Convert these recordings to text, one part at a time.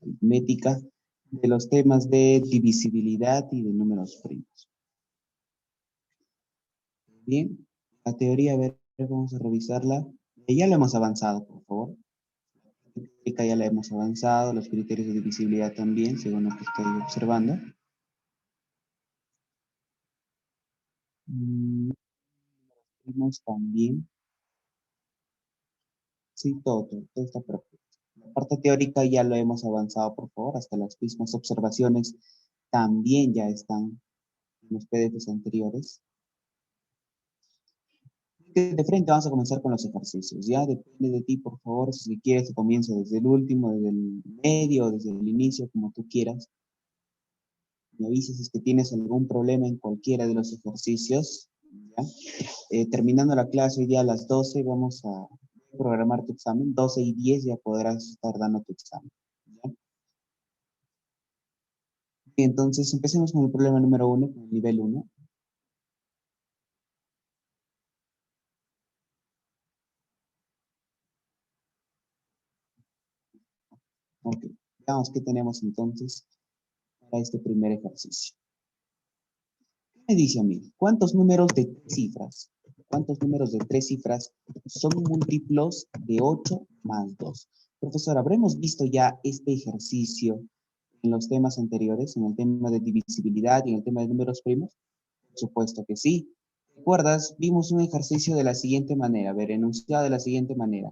aritmética, de los temas de divisibilidad y de números primos. Bien, la teoría, a ver, vamos a revisarla. Ya la hemos avanzado, por favor. La teórica ya la hemos avanzado, los criterios de divisibilidad también, según lo que estoy observando. Primos también. Sí, todo está perfecto. La parte teórica ya lo hemos avanzado, por favor, hasta las mismas observaciones también ya están en los PDFs anteriores. De frente vamos a comenzar con los ejercicios, ya depende de ti, por favor, si quieres que comience desde el último, desde el medio, desde el inicio, como tú quieras. Me avisas si es que tienes algún problema en cualquiera de los ejercicios, ¿ya? Terminando la clase hoy día a las 12 vamos a programar tu examen, 12:10 ya podrás estar dando tu examen, ¿ya? Entonces empecemos con el problema número 1, con el nivel 1. Ok, veamos qué tenemos entonces para este primer ejercicio. ¿Qué me dice a mí? ¿Cuántos números de 3 cifras? ¿Cuántos números de 3 cifras son múltiplos de 8 más 2? Profesor, ¿habremos visto ya este ejercicio en los temas anteriores, en el tema de divisibilidad y en el tema de números primos? Por supuesto que sí. ¿Recuerdas? Vimos un ejercicio de la siguiente manera, a ver, enunciado de la siguiente manera.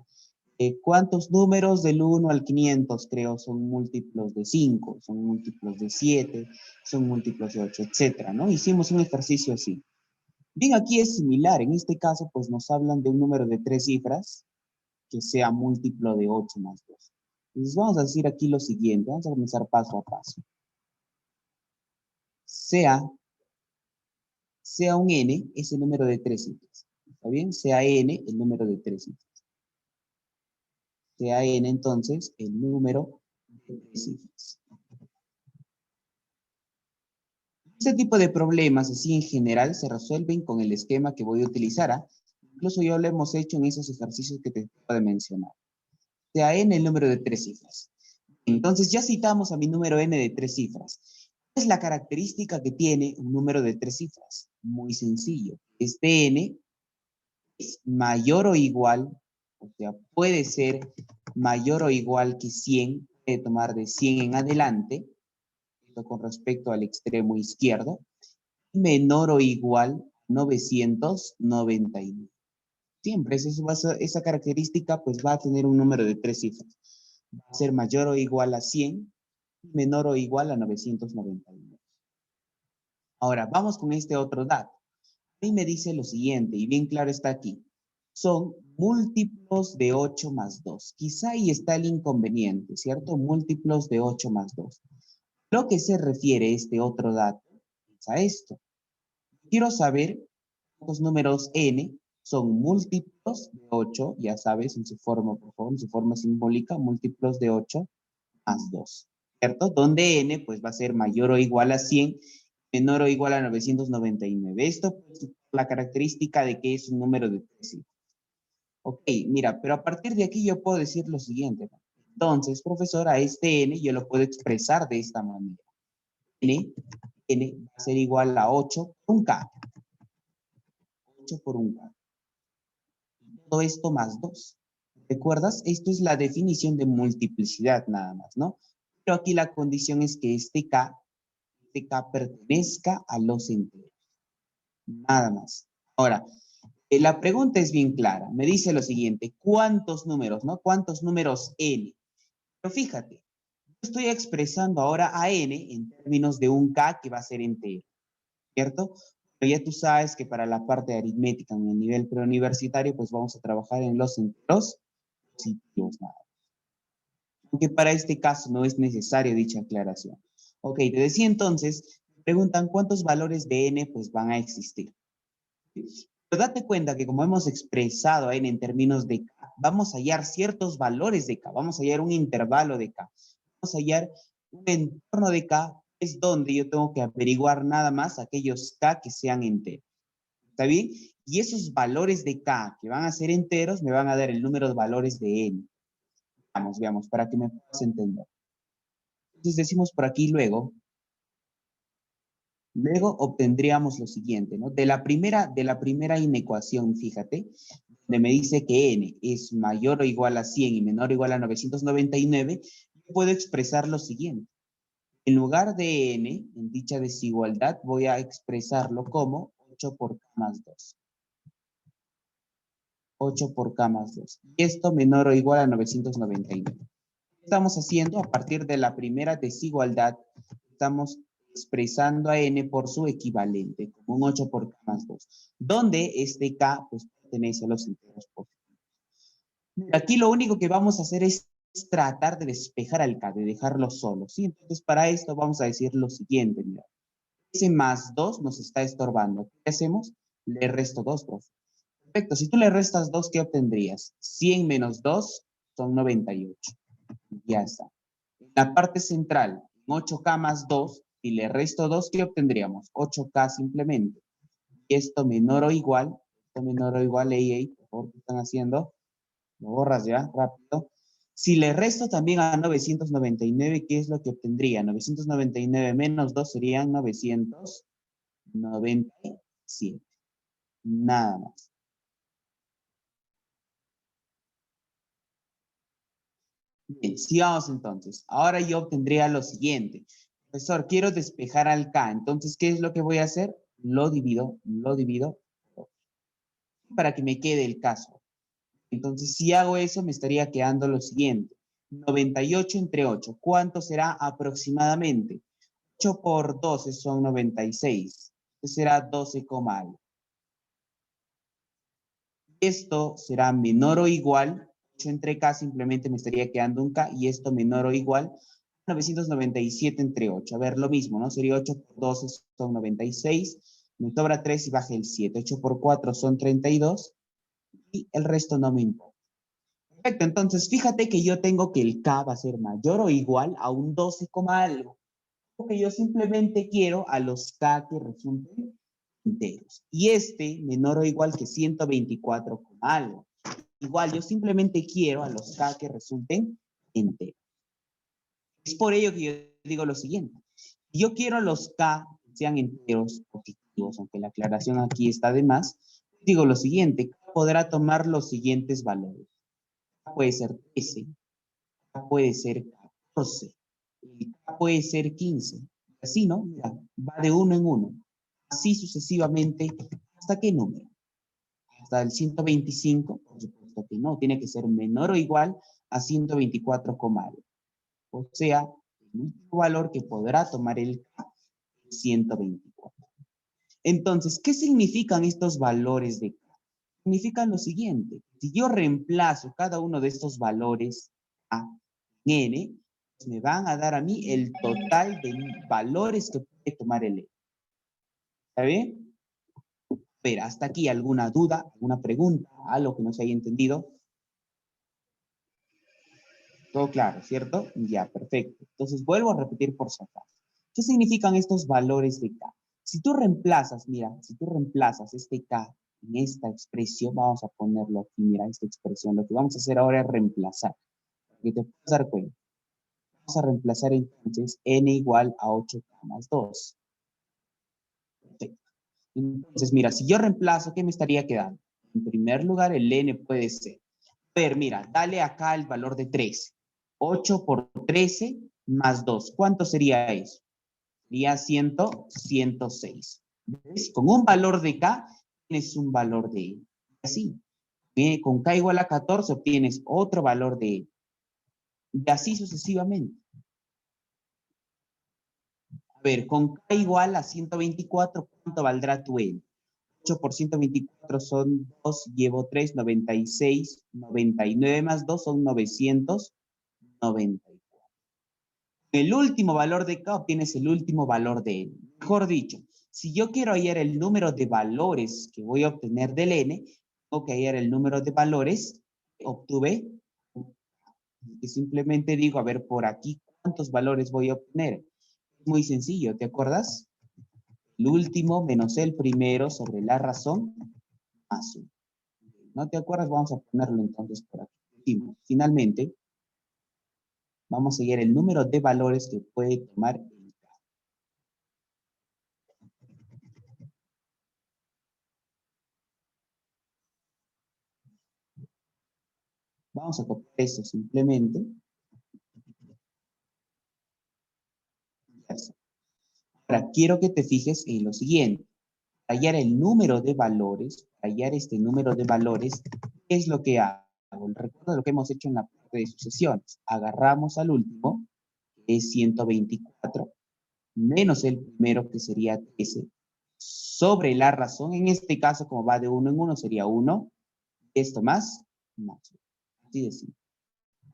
¿Cuántos números del 1 al 500, creo, son múltiplos de 5, son múltiplos de 7, son múltiplos de 8, etcétera, ¿no? Hicimos un ejercicio así. Bien, aquí es similar. En este caso, pues nos hablan de un número de 3 cifras que sea múltiplo de 8 más 2. Entonces vamos a decir aquí lo siguiente. Vamos a comenzar paso a paso. Sea un n, ese número de 3 cifras. ¿Está bien? Sea n, el número de 3 cifras. Sea n, entonces, el número de 3 cifras. Este tipo de problemas, así en general, se resuelven con el esquema que voy a utilizar. Incluso ya lo hemos hecho en esos ejercicios que te acabo de mencionar. Sea n el número de 3 cifras. Entonces ya citamos a mi número n de 3 cifras. ¿Cuál es la característica que tiene un número de 3 cifras? Muy sencillo. Este n es mayor o igual, o sea, puede ser mayor o igual que 100, puede tomar de 100 en adelante, esto con respecto al extremo izquierdo, menor o igual a 999. Siempre esa característica pues va a tener un número de 3 cifras. Va a ser mayor o igual a 100, menor o igual a 999. Ahora, vamos con este otro dato. A mí me dice lo siguiente, y bien claro está aquí. Son múltiplos de 8 más 2. Quizá ahí está el inconveniente, ¿cierto? Múltiplos de 8 más 2. Lo que se refiere este otro dato es a esto. Quiero saber cuántos números n son múltiplos de 8, ya sabes, en su forma, por favor, en su forma simbólica, múltiplos de 8 más 2, ¿cierto? Donde n pues va a ser mayor o igual a 100, menor o igual a 999. Esto pues, la característica de que es un número de 3 cifras. Ok, mira, pero a partir de aquí yo puedo decir lo siguiente. Entonces, profesor, a este n yo lo puedo expresar de esta manera. N va a ser igual a 8 por un k. 8 por un k. Todo esto más 2. ¿Recuerdas? Esto es la definición de multiplicidad nada más, ¿no? Pero aquí la condición es que este k pertenezca a los enteros. Nada más. Ahora, la pregunta es bien clara. Me dice lo siguiente, ¿cuántos números, no? ¿Cuántos números n? Pero fíjate, yo estoy expresando ahora a n en términos de un k que va a ser entero, ¿cierto? Pero ya tú sabes que para la parte aritmética en el nivel preuniversitario, pues vamos a trabajar en los enteros positivos, nada. Aunque para este caso no es necesaria dicha aclaración. Ok, te decía entonces, me preguntan cuántos valores de n pues van a existir. Pero date cuenta que como hemos expresado a n en términos de k, vamos a hallar ciertos valores de k, vamos a hallar un intervalo de k, vamos a hallar un entorno de k, es donde yo tengo que averiguar nada más aquellos k que sean enteros. ¿Está bien? Y esos valores de k que van a ser enteros me van a dar el número de valores de n. Veamos, para que me puedas entender. Entonces decimos por aquí luego obtendríamos lo siguiente, ¿no? De la primera inecuación, fíjate, donde me dice que n es mayor o igual a 100 y menor o igual a 999, puedo expresar lo siguiente. En lugar de n, en dicha desigualdad, voy a expresarlo como 8 por k más 2. 8 por k más 2. Y esto menor o igual a 999. ¿Qué estamos haciendo? A partir de la primera desigualdad, estamos expresando a n por su equivalente, como un 8 por k más 2, donde este k pues, pertenece a los enteros positivos. Aquí lo único que vamos a hacer es tratar de despejar al k, de dejarlo solo, ¿sí? Entonces, para esto vamos a decir lo siguiente, mira. Ese más 2 nos está estorbando. ¿Qué hacemos? Le resto 2, profe. Perfecto, si tú le restas 2, ¿qué obtendrías? 100 menos 2 son 98. Ya está. En la parte central, 8k más 2, si le resto 2, ¿qué obtendríamos? 8k simplemente. Y esto menor o igual, ey, por favor, ¿qué están haciendo? Lo borras ya, rápido. Si le resto también a 999, ¿qué es lo que obtendría? 999 menos 2 serían 997. Nada más. Bien, sigamos entonces. Ahora yo obtendría lo siguiente. Profesor, quiero despejar al K. Entonces, ¿qué es lo que voy a hacer? Lo divido para que me quede el caso. Entonces, si hago eso, me estaría quedando lo siguiente. 98 entre 8. ¿Cuánto será aproximadamente? 8 por 12 son 96. Entonces será 12, algo. Esto será menor o igual. 8 entre K simplemente me estaría quedando un K. Y esto menor o igual 997 entre 8. A ver, lo mismo, ¿no? Sería 8 por 12 son 96. Me sobra 3 y baja el 7. 8 por 4 son 32. Y el resto no me importa. Perfecto, entonces fíjate que yo tengo que el K va a ser mayor o igual a un 12, algo. Porque yo simplemente quiero a los K que resulten enteros. Y este menor o igual que 124, algo. Igual, yo simplemente quiero a los K que resulten enteros. Es por ello que yo digo lo siguiente. Yo quiero los K que sean enteros positivos, aunque la aclaración aquí está de más. Digo lo siguiente, K podrá tomar los siguientes valores. K puede ser 13, K puede ser 14, K puede ser 15. Así, ¿no? Mira, va de uno en uno. Así sucesivamente. ¿Hasta qué número? Hasta el 125, por supuesto que no. Tiene que ser menor o igual a 124, algo. O sea, el último valor que podrá tomar el K es 124. Entonces, ¿qué significan estos valores de K? Significan lo siguiente. Si yo reemplazo cada uno de estos valores A en N, pues me van a dar a mí el total de valores que puede tomar el N. ¿Está bien? Pero hasta aquí, ¿alguna duda, alguna pregunta, algo que no se haya entendido? Todo claro, ¿cierto? Ya, perfecto. Entonces vuelvo a repetir por si acaso. ¿Qué significan estos valores de K? Si tú reemplazas, mira, si tú reemplazas este K en esta expresión, vamos a ponerlo aquí, mira, esta expresión, lo que vamos a hacer ahora es reemplazar. Para que te puedas dar cuenta. Vamos a reemplazar entonces n igual a 8k más 2. Perfecto. Entonces, mira, si yo reemplazo, ¿qué me estaría quedando? En primer lugar, el n puede ser. A ver, mira, dale acá el valor de 13. 8 por 13 más 2. ¿Cuánto sería eso? Sería 106. ¿Ves? Con un valor de K tienes un valor de E. Así. Con K igual a 14 obtienes otro valor de E. Y así sucesivamente. A ver, con K igual a 124, ¿cuánto valdrá tu N? 8 por 124 son 2, llevo 3, 96, 99 más 2 son 994. El último valor de K obtienes el último valor de N. Mejor dicho, si yo quiero hallar el número de valores que voy a obtener del N, tengo que hallar el número de valores que obtuve. Y simplemente digo, a ver, por aquí, ¿cuántos valores voy a obtener? Es muy sencillo, ¿te acuerdas? El último menos el primero sobre la razón más 1. ¿No te acuerdas? Vamos a ponerlo entonces por aquí. Finalmente, Vamos a hallar el número de valores que puede tomar el K. Vamos a copiar esto simplemente. Ya está. Ahora, quiero que te fijes en lo siguiente. Para hallar el número de valores, para hallar este número de valores, ¿qué es lo que hago? Recuerda lo que hemos hecho en la parte de sucesiones. Agarramos al último, que es 124, menos el primero, que sería 13, sobre la razón. En este caso, como va de uno en uno, sería 1. Esto más. Así de simple.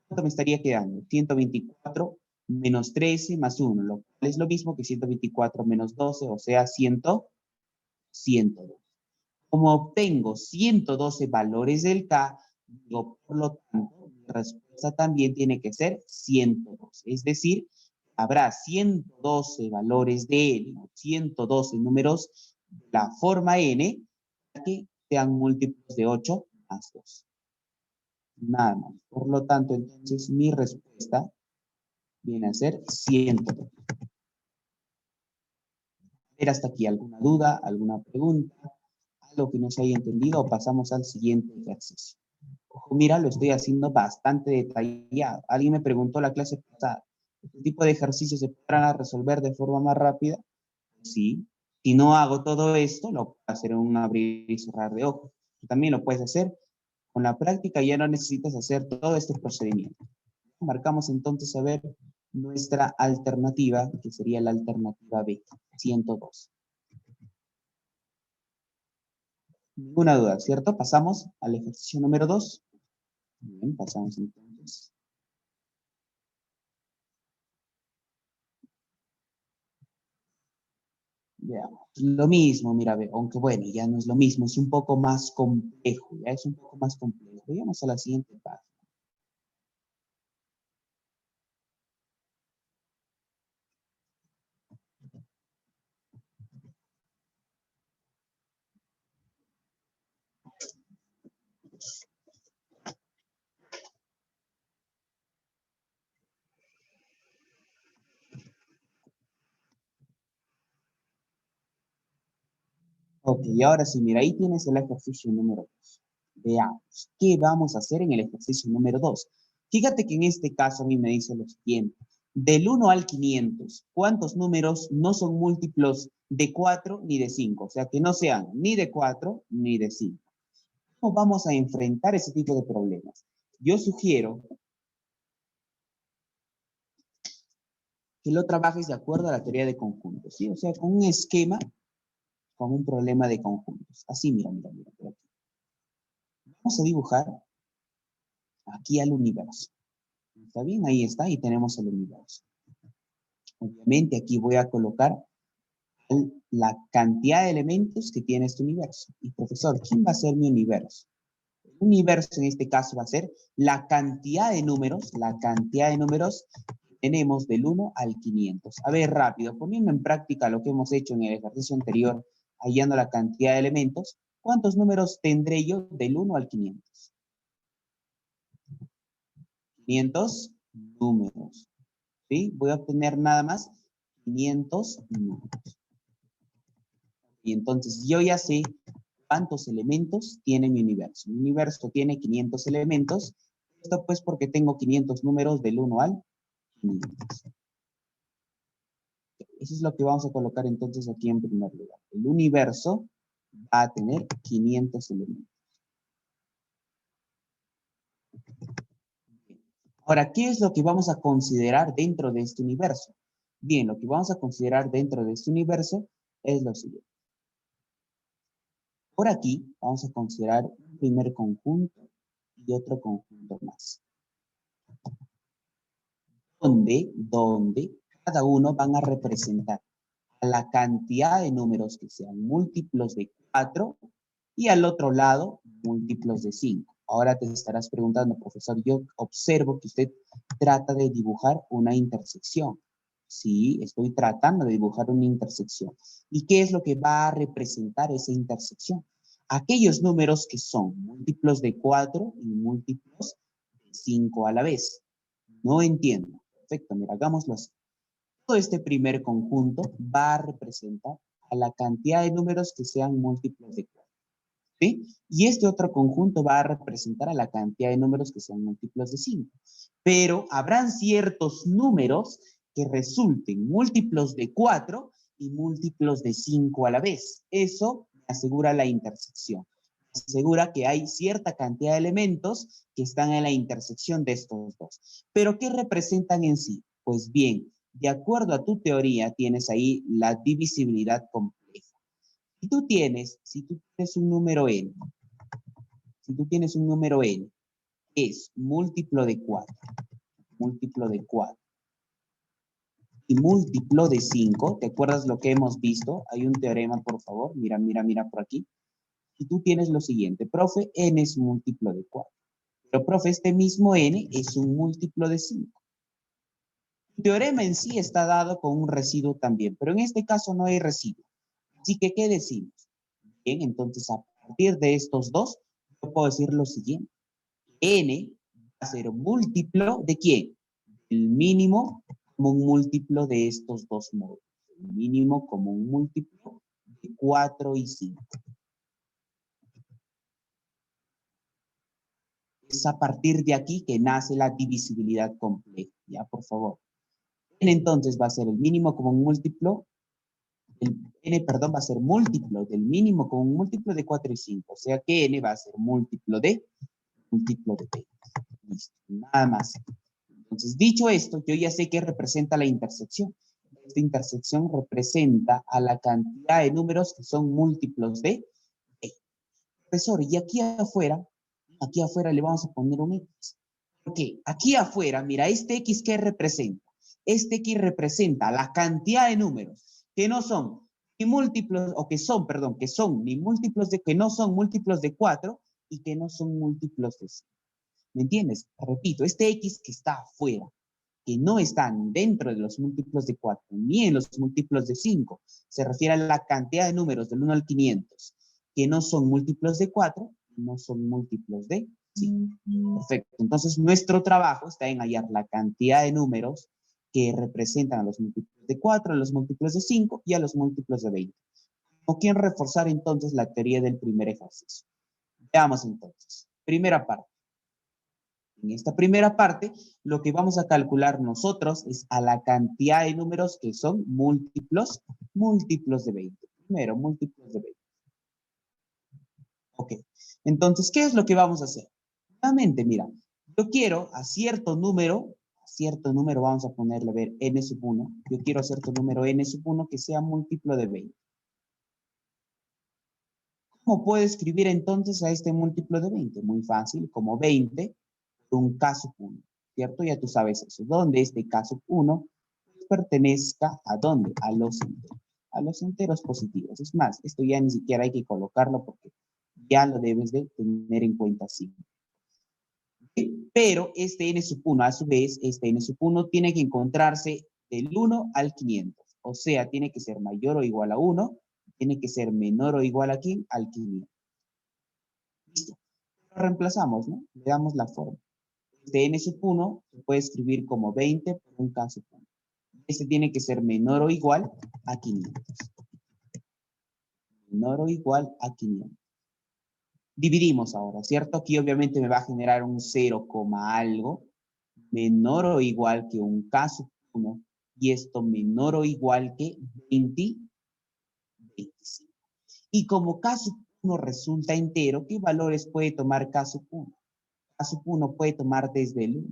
¿Cuánto me estaría quedando? 124 menos 13 más 1, lo cual es lo mismo que 124 menos 12, o sea, 102. Como obtengo 112 valores del K, digo, por lo tanto, mi respuesta también tiene que ser 112. Es decir, habrá 112 valores de N, 112 números de la forma N, que sean múltiplos de 8 más 2. Nada más. Por lo tanto, entonces, mi respuesta viene a ser 102. A ver, hasta aquí, ¿alguna duda, alguna pregunta? ¿Algo que no se haya entendido? O pasamos al siguiente ejercicio. Ojo, mira, lo estoy haciendo bastante detallado. Alguien me preguntó la clase pasada, ¿este tipo de ejercicios se podrán resolver de forma más rápida? Sí. Si no hago todo esto, lo puedo hacer en un abrir y cerrar de ojos. También lo puedes hacer. Con la práctica ya no necesitas hacer todo este procedimiento. Marcamos entonces a ver nuestra alternativa, que sería la alternativa B, 102. Ninguna duda, ¿cierto? Pasamos al ejercicio número 2. Bien, pasamos entonces. Veamos. Lo mismo, mira, aunque bueno, ya no es lo mismo, es un poco más complejo, ya es un poco más complejo. Vamos a la siguiente página. Ok, y ahora sí, mira, ahí tienes el ejercicio número 2. Veamos, ¿qué vamos a hacer en el ejercicio número 2? Fíjate que en este caso a mí me dice lo siguiente. Del 1 al 500, ¿cuántos números no son múltiplos de 4 ni de 5? O sea, que no sean ni de 4 ni de 5. ¿Cómo vamos a enfrentar ese tipo de problemas? Yo sugiero que lo trabajes de acuerdo a la teoría de conjuntos, ¿sí? O sea, con un esquema, con un problema de conjuntos. Así, mira, mira, mira. Por aquí. Vamos a dibujar aquí al universo. ¿Está bien? Ahí está, y tenemos el universo. Obviamente aquí voy a colocar la cantidad de elementos que tiene este universo. Y profesor, ¿quién va a ser mi universo? El universo en este caso va a ser la cantidad de números que tenemos del 1 al 500. A ver, rápido, poniendo en práctica lo que hemos hecho en el ejercicio anterior, hallando la cantidad de elementos, ¿cuántos números tendré yo del 1 al 500? 500 números. ¿Sí? Voy a obtener nada más 500 números. Y entonces yo ya sé cuántos elementos tiene mi universo. Mi universo tiene 500 elementos. Esto pues porque tengo 500 números del 1 al 500. Eso es lo que vamos a colocar entonces aquí en primer lugar. El universo va a tener 500 elementos. Ahora, ¿qué es lo que vamos a considerar dentro de este universo? Bien, lo que vamos a considerar dentro de este universo es lo siguiente. Por aquí vamos a considerar un primer conjunto y otro conjunto más. Donde cada uno van a representar a la cantidad de números que sean múltiplos de 4 y al otro lado múltiplos de 5. Ahora te estarás preguntando, profesor, yo observo que usted trata de dibujar una intersección. Sí, estoy tratando de dibujar una intersección. ¿Y qué es lo que va a representar esa intersección? Aquellos números que son múltiplos de 4 y múltiplos de 5 a la vez. No entiendo. Perfecto, mira, hagámoslo así. Todo este primer conjunto va a representar a la cantidad de números que sean múltiplos de 4. ¿Sí? Y este otro conjunto va a representar a la cantidad de números que sean múltiplos de 5. Pero habrán ciertos números que resulten múltiplos de 4 y múltiplos de 5 a la vez. Eso asegura la intersección. Asegura que hay cierta cantidad de elementos que están en la intersección de estos dos. ¿Pero qué representan en sí? Pues bien, de acuerdo a tu teoría, tienes ahí la divisibilidad compleja. Si tú tienes un número n, si tú tienes un número n, es múltiplo de 4 y múltiplo de 5, ¿te acuerdas lo que hemos visto? Hay un teorema, por favor, mira, mira, mira por aquí. Y tú tienes lo siguiente, profe, n es múltiplo de 4. Pero, profe, este mismo n es un múltiplo de 5. El teorema en sí está dado con un residuo también, pero en este caso no hay residuo. Así que, ¿qué decimos? Bien, entonces a partir de estos dos, yo puedo decir lo siguiente. N va a ser múltiplo ¿de quién? El mínimo como un múltiplo de estos dos módulos. El mínimo como un múltiplo de 4 y 5. Es a partir de aquí que nace la divisibilidad compleja. Ya, por favor. N entonces va a ser el mínimo como un múltiplo. Perdón, va a ser múltiplo del mínimo como un múltiplo de 4 y 5. O sea que N va a ser múltiplo de 20. Listo, nada más. Entonces, dicho esto, yo ya sé qué representa la intersección. Esta intersección representa a la cantidad de números que son múltiplos de E. Profesor, y aquí afuera le vamos a poner un X. Porque aquí afuera, mira, este X, ¿qué representa? Este X representa la cantidad de números que no son ni múltiplos, o que son, perdón, que son ni múltiplos de, que no son múltiplos de 4 y que no son múltiplos de 5. ¿Me entiendes? Repito, este X que está afuera, que no está ni dentro de los múltiplos de 4, ni en los múltiplos de 5, se refiere a la cantidad de números del 1 al 500, que no son múltiplos de 4, no son múltiplos de 5. Perfecto. Entonces, nuestro trabajo está en hallar la cantidad de números que representan a los múltiplos de 4, a los múltiplos de 5 y a los múltiplos de 20. ¿Cómo quieren reforzar entonces la teoría del primer ejercicio? Veamos entonces. Primera parte. En esta primera parte, lo que vamos a calcular nosotros es a la cantidad de números que son múltiplos de 20. Primero, múltiplos de 20. Ok. Entonces, ¿qué es lo que vamos a hacer? Nuevamente, mira, yo quiero a cierto número, vamos a ponerle, a ver, n sub 1. Yo quiero a cierto número n sub 1 que sea múltiplo de 20. ¿Cómo puedo escribir entonces a este múltiplo de 20? Muy fácil, como 20 por un k sub 1, ¿cierto? Ya tú sabes eso, donde este k sub 1 pertenezca a dónde, a los enteros positivos. Es más, esto ya ni siquiera hay que colocarlo porque ya lo debes de tener en cuenta así. Pero este n sub 1, a su vez, este n sub 1 tiene que encontrarse del 1 al 500. O sea, tiene que ser mayor o igual a 1, tiene que ser menor o igual a ¿quién? Al 500. Listo. Lo reemplazamos, ¿no? Le damos la forma. Este n sub 1 se puede escribir como 20 por un k sub 1. Este tiene que ser menor o igual a 500. Menor o igual a 500. Dividimos ahora, ¿cierto? Aquí obviamente me va a generar un 0, algo menor o igual que un k sub 1 y esto menor o igual que 25. Y como k sub 1 resulta entero, ¿qué valores puede tomar k sub 1? K sub 1 puede tomar desde el 1,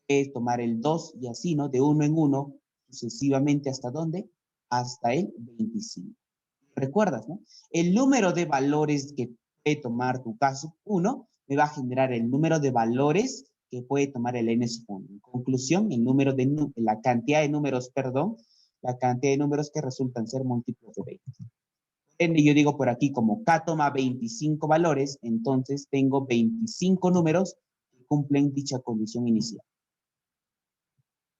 puede tomar el 2 y así, ¿no? De 1 en 1, sucesivamente, ¿hasta dónde? Hasta el 25. ¿Recuerdas, no? El número de valores que puede tomar tu k sub 1 me va a generar el número de valores que puede tomar el n sub 1. En conclusión, la cantidad de números, perdón, la cantidad de números que resultan ser múltiplos de 20. Yo digo por aquí, como k toma 25 valores, entonces tengo 25 números que cumplen dicha condición inicial.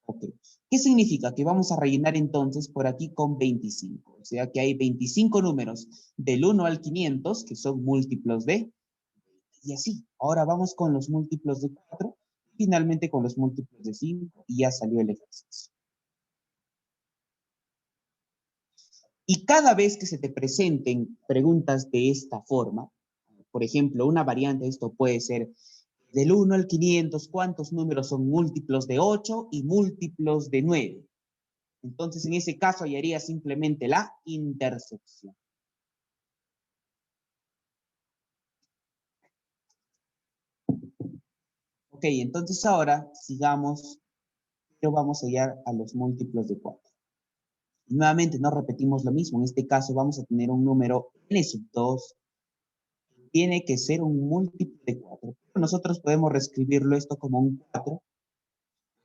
Ok. ¿Qué significa? Que vamos a rellenar entonces por aquí con 25. O sea que hay 25 números del 1 al 500 que son múltiplos de, y así. Ahora vamos con los múltiplos de 4. Finalmente con los múltiplos de 5 y ya salió el ejercicio. Y cada vez que se te presenten preguntas de esta forma, por ejemplo, una variante de esto puede ser del 1 al 500, ¿cuántos números son múltiplos de 8 y múltiplos de 9? Entonces, en ese caso, hallaría simplemente la intersección. Ok, entonces ahora sigamos, pero vamos a hallar a los múltiplos de 4. Nuevamente, no repetimos lo mismo. En este caso, vamos a tener un número n sub 2. Tiene que ser un múltiplo de 4. Nosotros podemos reescribirlo esto como un 4,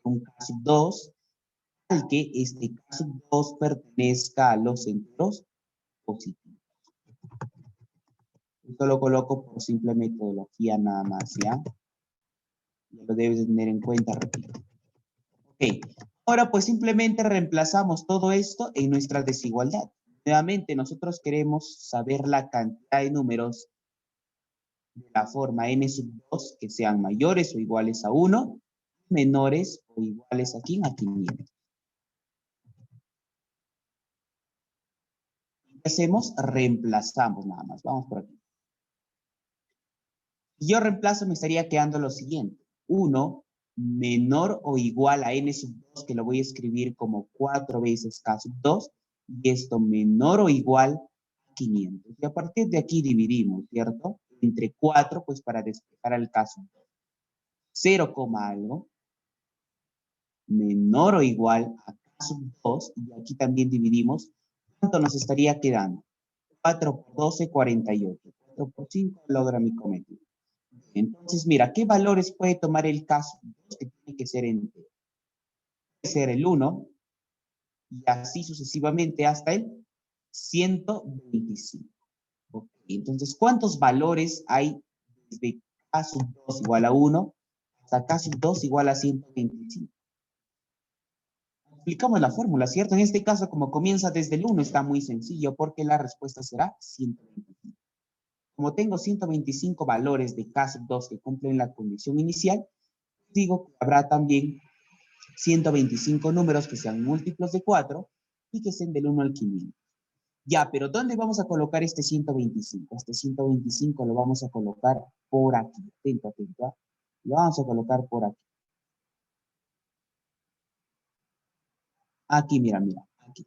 un k sub 2, al que este k sub 2 pertenezca a los enteros positivos. Esto lo coloco por simple metodología nada más, ¿ya? Ya lo debes de tener en cuenta, repito. Ok, ahora pues simplemente reemplazamos todo esto en nuestra desigualdad. Nuevamente, nosotros queremos saber la cantidad de números de la forma n sub 2 que sean mayores o iguales a 1, menores o iguales a 500. ¿Qué hacemos? Reemplazamos nada más. Vamos por aquí. Si yo reemplazo, me estaría quedando lo siguiente. 1 menor o igual a n sub 2, que lo voy a escribir como 4 veces k sub 2, y esto menor o igual a 500. Y a partir de aquí dividimos, ¿cierto? Entre 4, pues para despejar al k sub 2. 0, algo menor o igual a k sub 2, y aquí también dividimos. ¿Cuánto nos estaría quedando? 4 por 12, 48. 4 por 5 logra mi cometido. Entonces, mira, ¿qué valores puede tomar el caso? Que tiene que ser entero. Puede ser el 1 y así sucesivamente hasta el 125. Okay. Entonces, ¿cuántos valores hay desde k sub 2 igual a 1 hasta k sub 2 igual a 125? Aplicamos la fórmula, ¿cierto? En este caso, como comienza desde el 1, está muy sencillo porque la respuesta será 125. Como tengo 125 valores de k sub 2 que cumplen la condición inicial, digo que habrá también 125 números que sean múltiplos de 4 y que sean del 1 al 500. Ya, pero ¿dónde vamos a colocar este 125? Este 125 lo vamos a colocar por aquí. Atento, atento. ¿Eh? Lo vamos a colocar por aquí. Aquí, mira, mira. Aquí.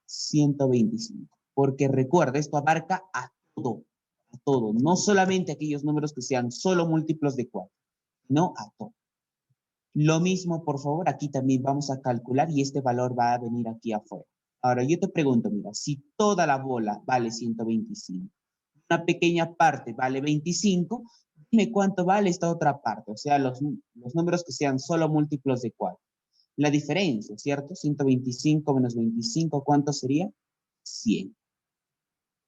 125. Porque recuerda, esto abarca a todo. A todo. No solamente aquellos números que sean solo múltiplos de 4. No a todo. Lo mismo, por favor, aquí también vamos a calcular y este valor va a venir aquí afuera. Ahora, yo te pregunto, mira, si toda la bola vale 125, una pequeña parte vale 25, dime cuánto vale esta otra parte, o sea, los números que sean solo múltiplos de 4. La diferencia, ¿cierto? 125 menos 25, ¿cuánto sería? 100.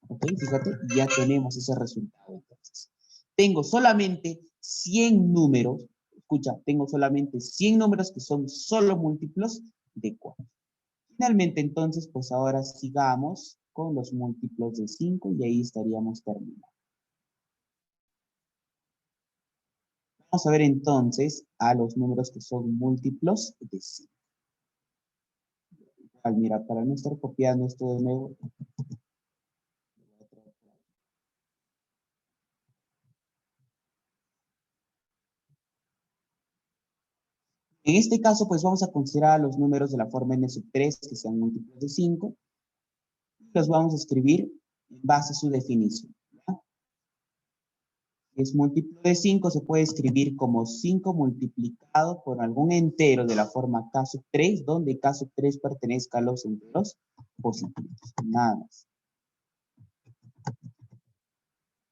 ¿Ok? Fíjate, ya tenemos ese resultado entonces. Tengo solamente 100 números, escucha, tengo solamente 100 números que son solo múltiplos de 4. Finalmente, entonces, pues ahora sigamos con los múltiplos de 5 y ahí estaríamos terminando. Vamos a ver entonces a los números que son múltiplos de 5. Igual, mira, para no estar copiando esto de nuevo. En este caso, pues vamos a considerar los números de la forma n sub 3 que sean múltiplos de 5. Los vamos a escribir en base a su definición. ¿Ya? Si es múltiplo de 5, se puede escribir como 5 multiplicado por algún entero de la forma k sub 3, donde k sub 3 pertenezca a los enteros positivos. Nada más.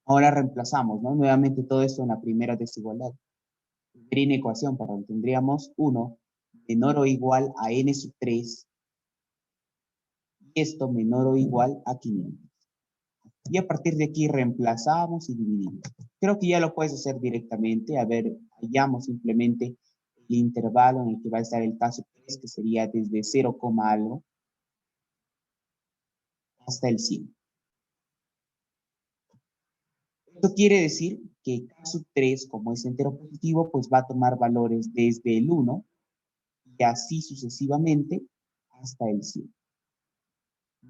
Ahora reemplazamos, ¿no? Nuevamente todo esto en la primera desigualdad. Primera ecuación, perdón, tendríamos 1 menor o igual a n sub 3 y esto menor o igual a 500. Y a partir de aquí reemplazamos y dividimos. Creo que ya lo puedes hacer directamente. A ver, hallamos simplemente el intervalo en el que va a estar el k sub 3, que sería desde 0, algo hasta el 100. Esto quiere decir que K sub 3, como es entero positivo, pues va a tomar valores desde el 1 y así sucesivamente hasta el 100.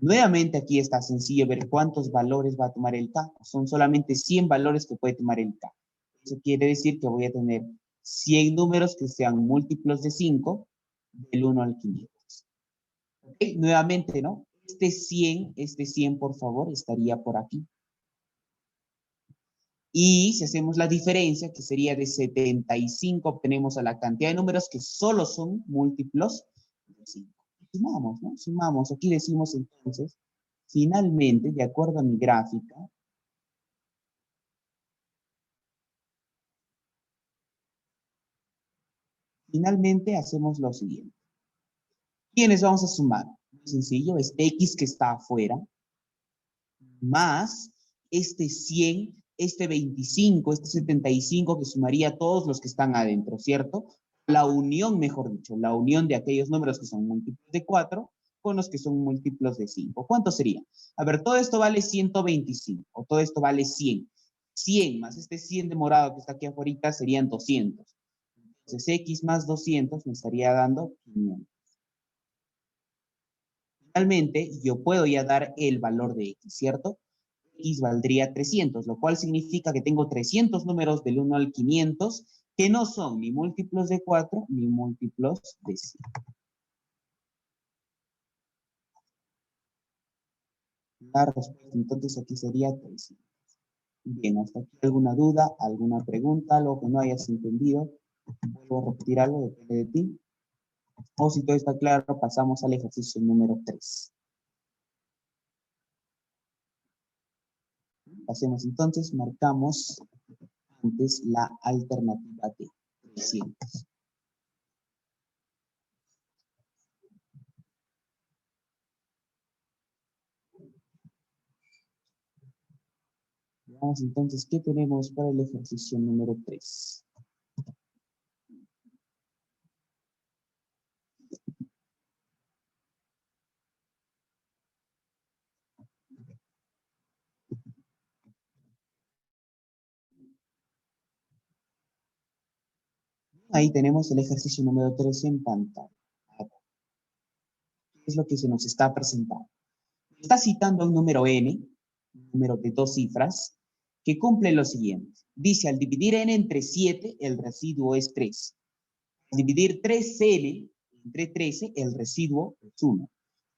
Nuevamente aquí está sencillo ver cuántos valores va a tomar el K. Son solamente 100 valores que puede tomar el K. Eso quiere decir que voy a tener 100 números que sean múltiplos de 5 del 1 al 500. ¿Okay? Nuevamente, ¿no? Este 100, por favor, estaría por aquí. Y si hacemos la diferencia, que sería de 75, obtenemos a la cantidad de números que solo son múltiplos de 5. Sumamos, ¿no? Sumamos. Aquí decimos entonces, finalmente, de acuerdo a mi gráfica, finalmente hacemos lo siguiente. ¿Quiénes vamos a sumar? Muy sencillo, es X que está afuera, más este 100, este 25, este 75, que sumaría a todos los que están adentro, ¿cierto? La unión, mejor dicho, la unión de aquellos números que son múltiplos de 4 con los que son múltiplos de 5. ¿Cuánto sería? A ver, todo esto vale 125, o todo esto vale 100. 100 más este 100 de morado que está aquí afuera serían 200. Entonces, X más 200 me estaría dando 500. Finalmente, yo puedo ya dar el valor de X, ¿cierto? X valdría 300, lo cual significa que tengo 300 números del 1 al 500 que no son ni múltiplos de 4 ni múltiplos de 5. La respuesta entonces aquí sería 300. Bien, hasta aquí alguna duda, alguna pregunta, algo que no hayas entendido. Vuelvo a repetir algo, depende de ti. O si todo está claro, pasamos al ejercicio número 3. Pasemos entonces, marcamos antes la alternativa de 300. Veamos entonces qué tenemos para el ejercicio número 3. Ahí tenemos el ejercicio número 3 en pantalla. ¿Qué es lo que se nos está presentando? Está citando un número n, un número de 2 cifras, que cumple lo siguiente. Dice, al dividir n entre 7, el residuo es 3. Al dividir 3n entre 13, el residuo es 1.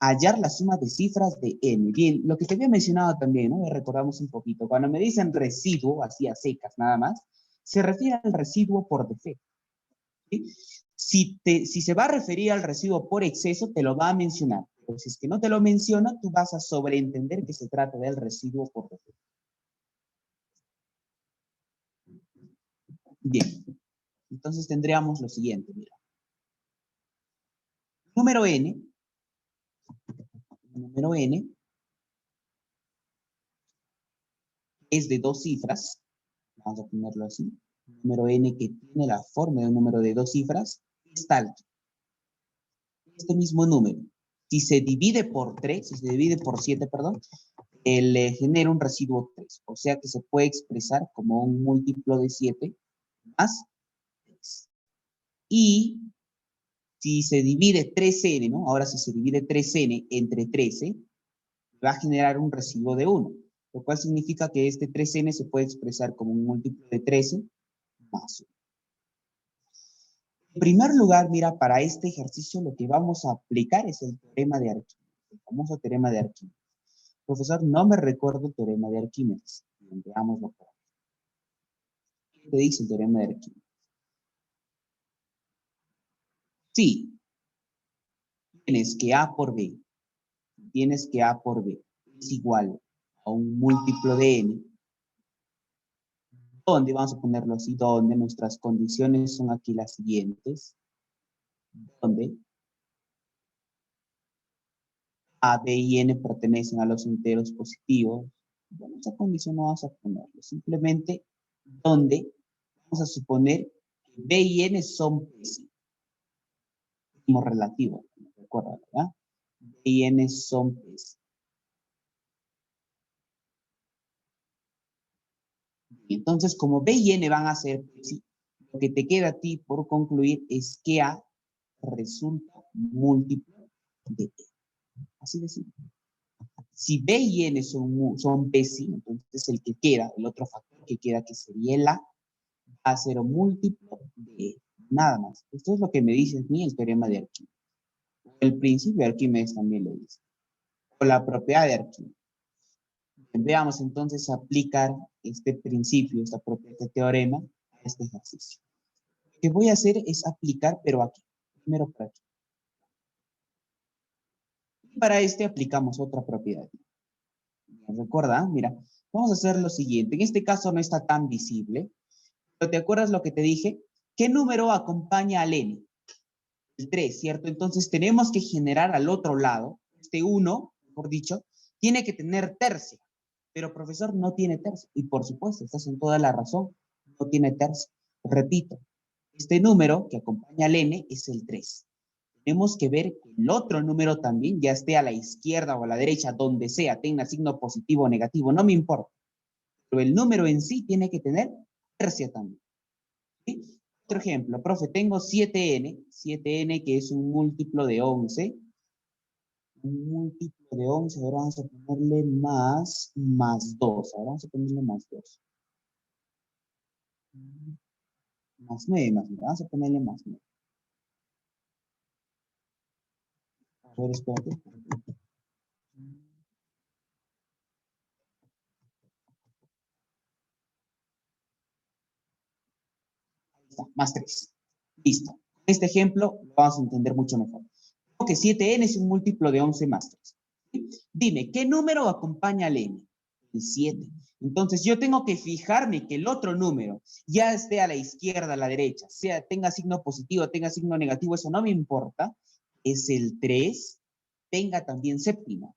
Hallar la suma de cifras de n. Bien, lo que te había mencionado también, ¿no? Recordamos un poquito. Cuando me dicen residuo, así a secas nada más, se refiere al residuo por defecto. ¿Sí? Si se va a referir al residuo por exceso, te lo va a mencionar. Pero si es que no te lo menciona, tú vas a sobreentender que se trata del residuo por defecto. Bien, entonces tendríamos lo siguiente, mira. Número n es de 2 cifras. Vamos a ponerlo así. Número n que tiene la forma de un número de 2 cifras es tal que este mismo número, si se divide por 3, si se divide por 7, perdón, le genera un residuo 3. O sea que se puede expresar como un múltiplo de 7 más 3. Y si se divide 3n, ¿no? Ahora si se divide 3n entre 13, va a generar un residuo de 1, lo cual significa que este 3n se puede expresar como un múltiplo de 13 más 1. En primer lugar, mira, para este ejercicio lo que vamos a aplicar es el teorema de Arquímedes, el famoso teorema de Arquímedes. Profesor, no me recuerdo el teorema de Arquímedes. Veámoslo por aquí. ¿Qué te dice el teorema de Arquímedes? Sí, tienes que A por B es igual a un múltiplo de n, donde vamos a ponerlo así, donde nuestras condiciones son aquí las siguientes, donde A, B y n pertenecen a los enteros positivos. Bueno, esa condición no vamos a ponerlo, simplemente donde vamos a suponer que B y n son pésimos, como relativo, recuerda, ¿verdad? B y n son pésimos. Entonces, como B y N van a ser, sí, lo que te queda a ti por concluir es que A resulta múltiplo de E. Así de simple. Si B y N son P, sí, entonces el que queda, el otro factor que queda, que sería el A, va a ser múltiplo de E. Nada más. Esto es lo que me dice a mí el teorema de Arquímedes. El principio de Arquímedes también lo dice. O la propiedad de Arquímedes. Veamos entonces aplicar este principio, esta propiedad de teorema a este ejercicio. Lo que voy a hacer es aplicar, pero aquí. Primero por aquí. Y para este aplicamos otra propiedad. ¿Recuerda? Mira, vamos a hacer lo siguiente. En este caso no está tan visible, pero ¿te acuerdas lo que te dije? ¿Qué número acompaña al n? El 3, ¿cierto? Entonces tenemos que generar al otro lado, este 1, mejor dicho, tiene que tener tercia. Pero profesor, no tiene tercia. Y por supuesto, estás en toda la razón, no tiene tercia. Repito, este número que acompaña al n es el 3. Tenemos que ver que el otro número también, ya esté a la izquierda o a la derecha, donde sea, tenga signo positivo o negativo, no me importa. Pero el número en sí tiene que tener tercia también. ¿Sí? Otro ejemplo, profe, tengo 7n que es un múltiplo de 11. Un múltiplo de 11, ahora vamos a ponerle más 2. Ahora vamos a ponerle más 2. Más 9, más 9. Vamos a ponerle más 9. A ver, espérate. Más 3. Listo. Este ejemplo lo vamos a entender mucho mejor. Creo que 7n es un múltiplo de 11 más 3. ¿Sí? Dime, ¿qué número acompaña al n? El 7. Entonces yo tengo que fijarme que el otro número ya esté a la izquierda, a la derecha, sea tenga signo positivo, tenga signo negativo, eso no me importa. Es el 3, tenga también séptima.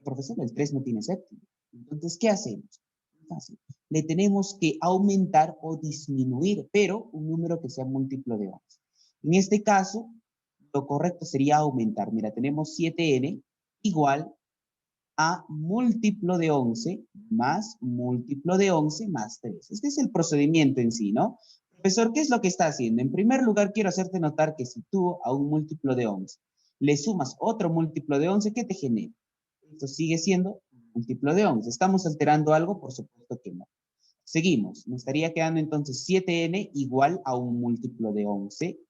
Profesor, el 3 no tiene séptima. Entonces, ¿qué hacemos? Fácil. Le tenemos que aumentar o disminuir, pero un número que sea múltiplo de 11. En este caso, lo correcto sería aumentar. Mira, tenemos 7n igual a múltiplo de 11 más múltiplo de 11 más 3. Este es el procedimiento en sí, ¿no? Profesor, ¿qué es lo que está haciendo? En primer lugar, quiero hacerte notar que si tú a un múltiplo de 11 le sumas otro múltiplo de 11, ¿qué te genera? Esto sigue siendo múltiplo de 11. ¿Estamos alterando algo? Por supuesto que no. Seguimos. Me estaría quedando entonces 7n igual a un múltiplo de 11,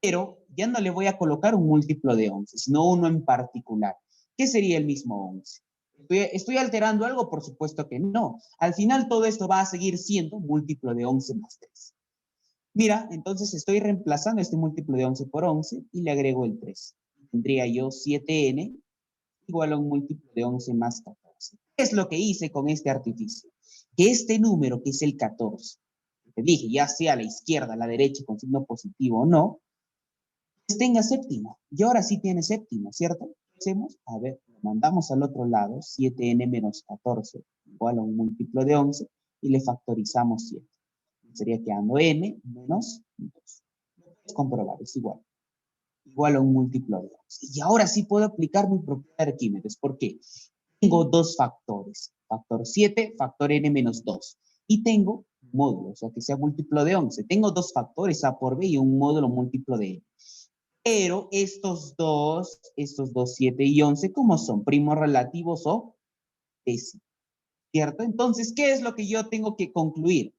pero ya no le voy a colocar un múltiplo de 11, sino uno en particular. ¿Qué sería el mismo 11? ¿Estoy alterando algo? Por supuesto que no. Al final todo esto va a seguir siendo múltiplo de 11 más 3. Mira, entonces estoy reemplazando este múltiplo de 11 por 11 y le agrego el 3. Tendría yo 7n igual a un múltiplo de 11 más 14. ¿Qué es lo que hice con este artificio? Que este número, que es el 14, te dije, ya sea a la izquierda, a la derecha, con signo positivo o no, pues tenga séptima. Y ahora sí tiene séptima, ¿cierto? ¿Qué hacemos? A ver, lo mandamos al otro lado, 7n menos 14 igual a un múltiplo de 11 y le factorizamos 7. Sería quedando n menos 2. Lo puedes comprobar, es igual. Igual a un múltiplo de 11. Y ahora sí puedo aplicar mi propiedad de Arquímedes. ¿Por qué? Tengo dos factores. Factor 7, factor n menos 2. Y tengo módulo, o sea que sea múltiplo de 11. Tengo dos factores, a por b y un módulo múltiplo de n. Pero estos dos, 7 y 11, ¿cómo son? Primos relativos o décimos, ¿cierto? Entonces, ¿qué es lo que yo tengo que concluir?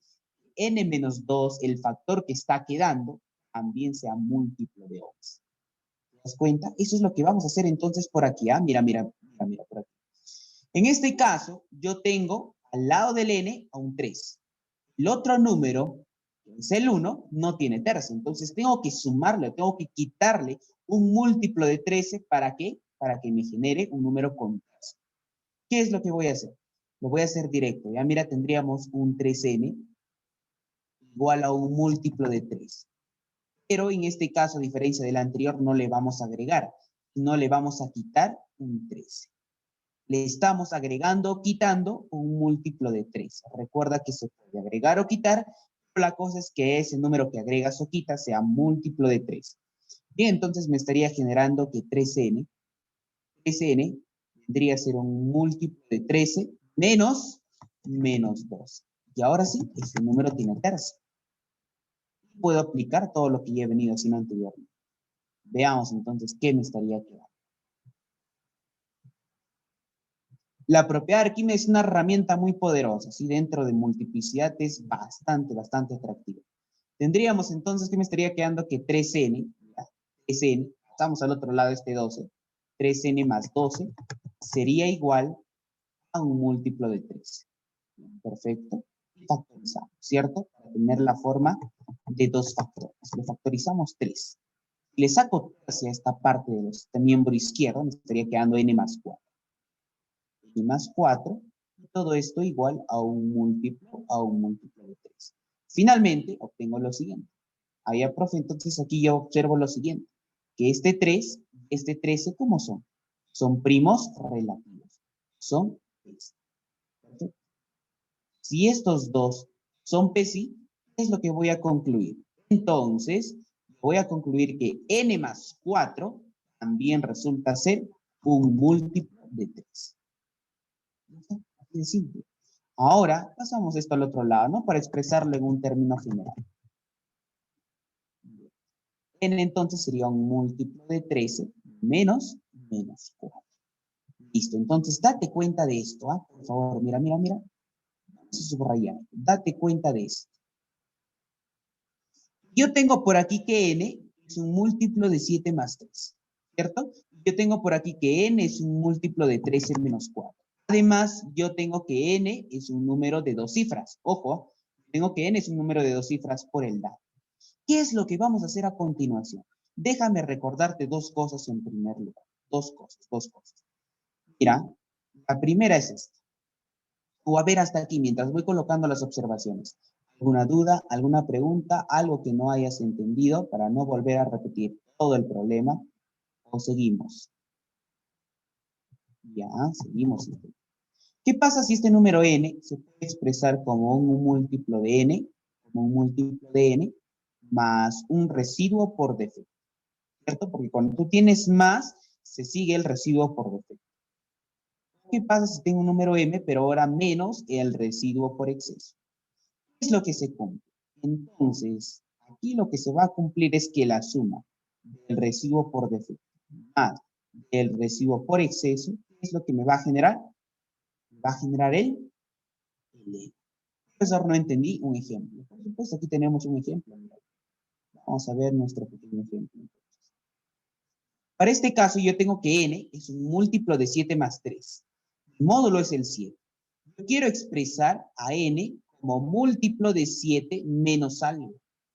N menos 2, el factor que está quedando, también sea múltiplo de 11. ¿Te das cuenta? Eso es lo que vamos a hacer entonces por aquí. ¿Ah? Mira, por aquí. En este caso, yo tengo al lado del n a un 3. El otro número, que es el 1, no tiene tercia. Entonces tengo que sumarle, tengo que quitarle un múltiplo de 13. ¿Para qué? Para que me genere un número con tercia. ¿Qué es lo que voy a hacer? Lo voy a hacer directo. Ya mira, tendríamos un 3n igual a un múltiplo de 3. Pero en este caso, a diferencia del anterior, no le vamos a agregar, no le vamos a quitar un 13. Le estamos agregando o quitando un múltiplo de 3. Recuerda que se puede agregar o quitar, pero la cosa es que ese número que agregas o quitas sea múltiplo de 3. Bien, entonces me estaría generando que 3n vendría a ser un múltiplo de 13 menos 2. Y ahora sí, este número tiene tercio. Puedo aplicar todo lo que ya he venido haciendo anteriormente. Veamos entonces qué me estaría quedando. La propiedad de Arquímedes es una herramienta muy poderosa, ¿sí? Dentro de multiplicidad es bastante atractiva. Tendríamos entonces que me estaría quedando que 3n, ¿ya? 3n, estamos al otro lado de este 12, 3n más 12 sería igual a un múltiplo de 13. Perfecto. Factorizamos, ¿cierto? Para tener la forma de dos factores. Le factorizamos 3. Si le saco hacia esta parte de este miembro izquierdo, me estaría quedando n más 4. N más 4, y todo esto igual a un múltiplo de 3. Finalmente, obtengo lo siguiente. Ahí, profe, entonces aquí yo observo lo siguiente, que este 3 y este 13, ¿cómo son? Son primos relativos. Son P's. Perfecto. Si estos dos son P's, ¿qué es lo que voy a concluir? Entonces, voy a concluir que n más 4 también resulta ser un múltiplo de 3. Así de simple. Ahora, pasamos esto al otro lado, ¿no? Para expresarlo en un término general. N entonces sería un múltiplo de 13 menos 4. Listo, entonces date cuenta de esto, ¿ah? Por favor, mira. Vamos a subrayar. Date cuenta de esto. Yo tengo por aquí que n es un múltiplo de 7 más 3, ¿cierto? Yo tengo por aquí que n es un múltiplo de 13 menos 4. Además, yo tengo que n es un número de dos cifras. Ojo, tengo que n es un número de dos cifras por el dato. ¿Qué es lo que vamos a hacer a continuación? Déjame recordarte dos cosas en primer lugar. Dos cosas. Mira, la primera es esta. O a ver hasta aquí, mientras voy colocando las observaciones. ¿Alguna duda, alguna pregunta, algo que no hayas entendido para no volver a repetir todo el problema? ¿O seguimos? Ya, seguimos. ¿Qué pasa si este número n se puede expresar como un múltiplo de n, más un residuo por defecto? ¿Cierto? Porque cuando tú tienes más, se sigue el residuo por defecto. ¿Qué pasa si tengo un número m, pero ahora menos el residuo por exceso? ¿Qué es lo que se cumple? Entonces, aquí lo que se va a cumplir es que la suma del residuo por defecto más el residuo por exceso, ¿qué es lo que me va a generar? Va a generar el L. Profesor, no entendí un ejemplo. Por supuesto, aquí tenemos un ejemplo. Vamos a ver nuestro pequeño ejemplo. Para este caso, yo tengo que n es un múltiplo de 7 más 3. El módulo es el 7. Yo quiero expresar a n como múltiplo de 7 menos algo.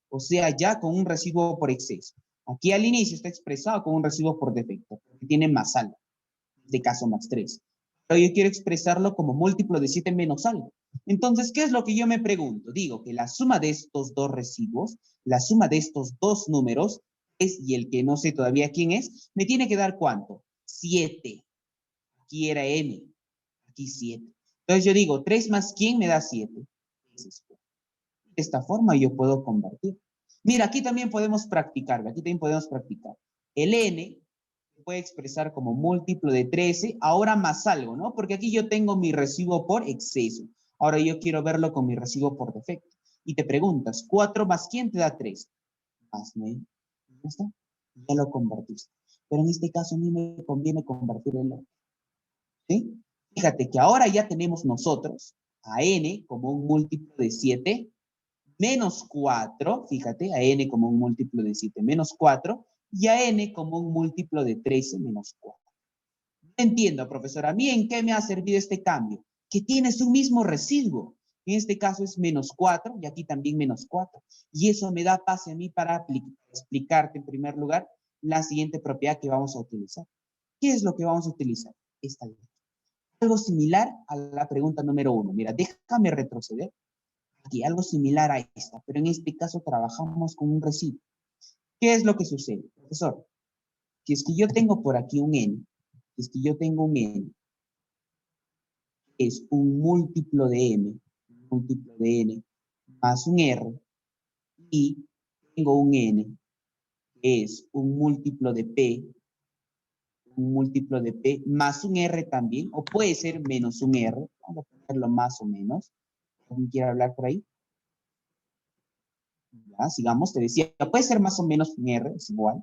O sea, ya con un residuo por exceso. Aquí al inicio está expresado con un residuo por defecto, porque tiene más algo. En este caso, más 3. Pero yo quiero expresarlo como múltiplo de 7 menos algo. Entonces, ¿qué es lo que yo me pregunto? Digo que la suma de estos dos residuos, la suma de estos dos números, es, y el que no sé todavía quién es, me tiene que dar ¿cuánto? 7. Aquí era m, aquí 7. Entonces yo digo, 3 más ¿quién me da 7? De esta forma yo puedo convertir. Mira, aquí también podemos practicar. El n se puede expresar como múltiplo de 13, ahora más algo, ¿no? Porque aquí yo tengo mi residuo por exceso. Ahora yo quiero verlo con mi residuo por defecto. Y te preguntas, 4 más ¿quién te da 3? Más 9. ¿Ya está? Ya lo convertiste. Pero en este caso a mí me conviene convertir el otro. ¿Sí? Fíjate que ahora ya tenemos nosotros a n como un múltiplo de 7 menos 4, fíjate, a n como un múltiplo de 7 menos 4, y a n como un múltiplo de 13 menos 4. No entiendo, profesor, ¿a mí en qué me ha servido este cambio? Que tienes un mismo residuo. En este caso es menos 4 y aquí también menos 4. Y eso me da pase a mí para explicarte en primer lugar la siguiente propiedad que vamos a utilizar. ¿Qué es lo que vamos a utilizar? Esta letra. Algo similar a la pregunta número 1. Mira, déjame retroceder. Aquí algo similar a esta, pero en este caso trabajamos con un residuo. ¿Qué es lo que sucede? Profesor, si es que yo tengo por aquí un n, es un múltiplo de n, más un r, y tengo un n, que es un múltiplo de p, más un r también, o puede ser menos un r, vamos a ponerlo más o menos. ¿Alguien quiere hablar por ahí? Ya, sigamos, te decía, puede ser más o menos un R, es igual.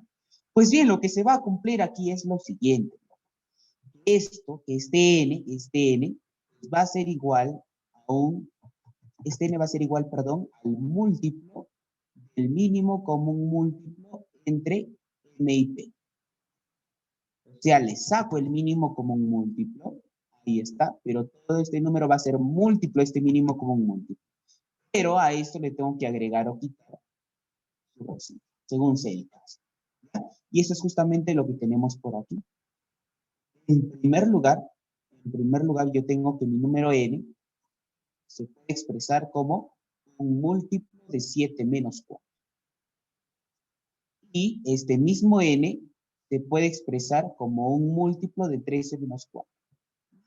Pues bien, lo que se va a cumplir aquí es lo siguiente. Esto, que este N, va a ser igual a un, este N va a ser igual, perdón, al múltiplo del mínimo común múltiplo entre M y P. O sea, le saco el mínimo común múltiplo, ahí está, pero todo este número va a ser múltiplo este mínimo común múltiplo. Pero a esto le tengo que agregar o quitar, según sea el caso. Y eso es justamente lo que tenemos por aquí. En primer lugar yo tengo que mi número n se puede expresar como un múltiplo de 7 menos 4. Y este mismo n se puede expresar como un múltiplo de 13 menos 4.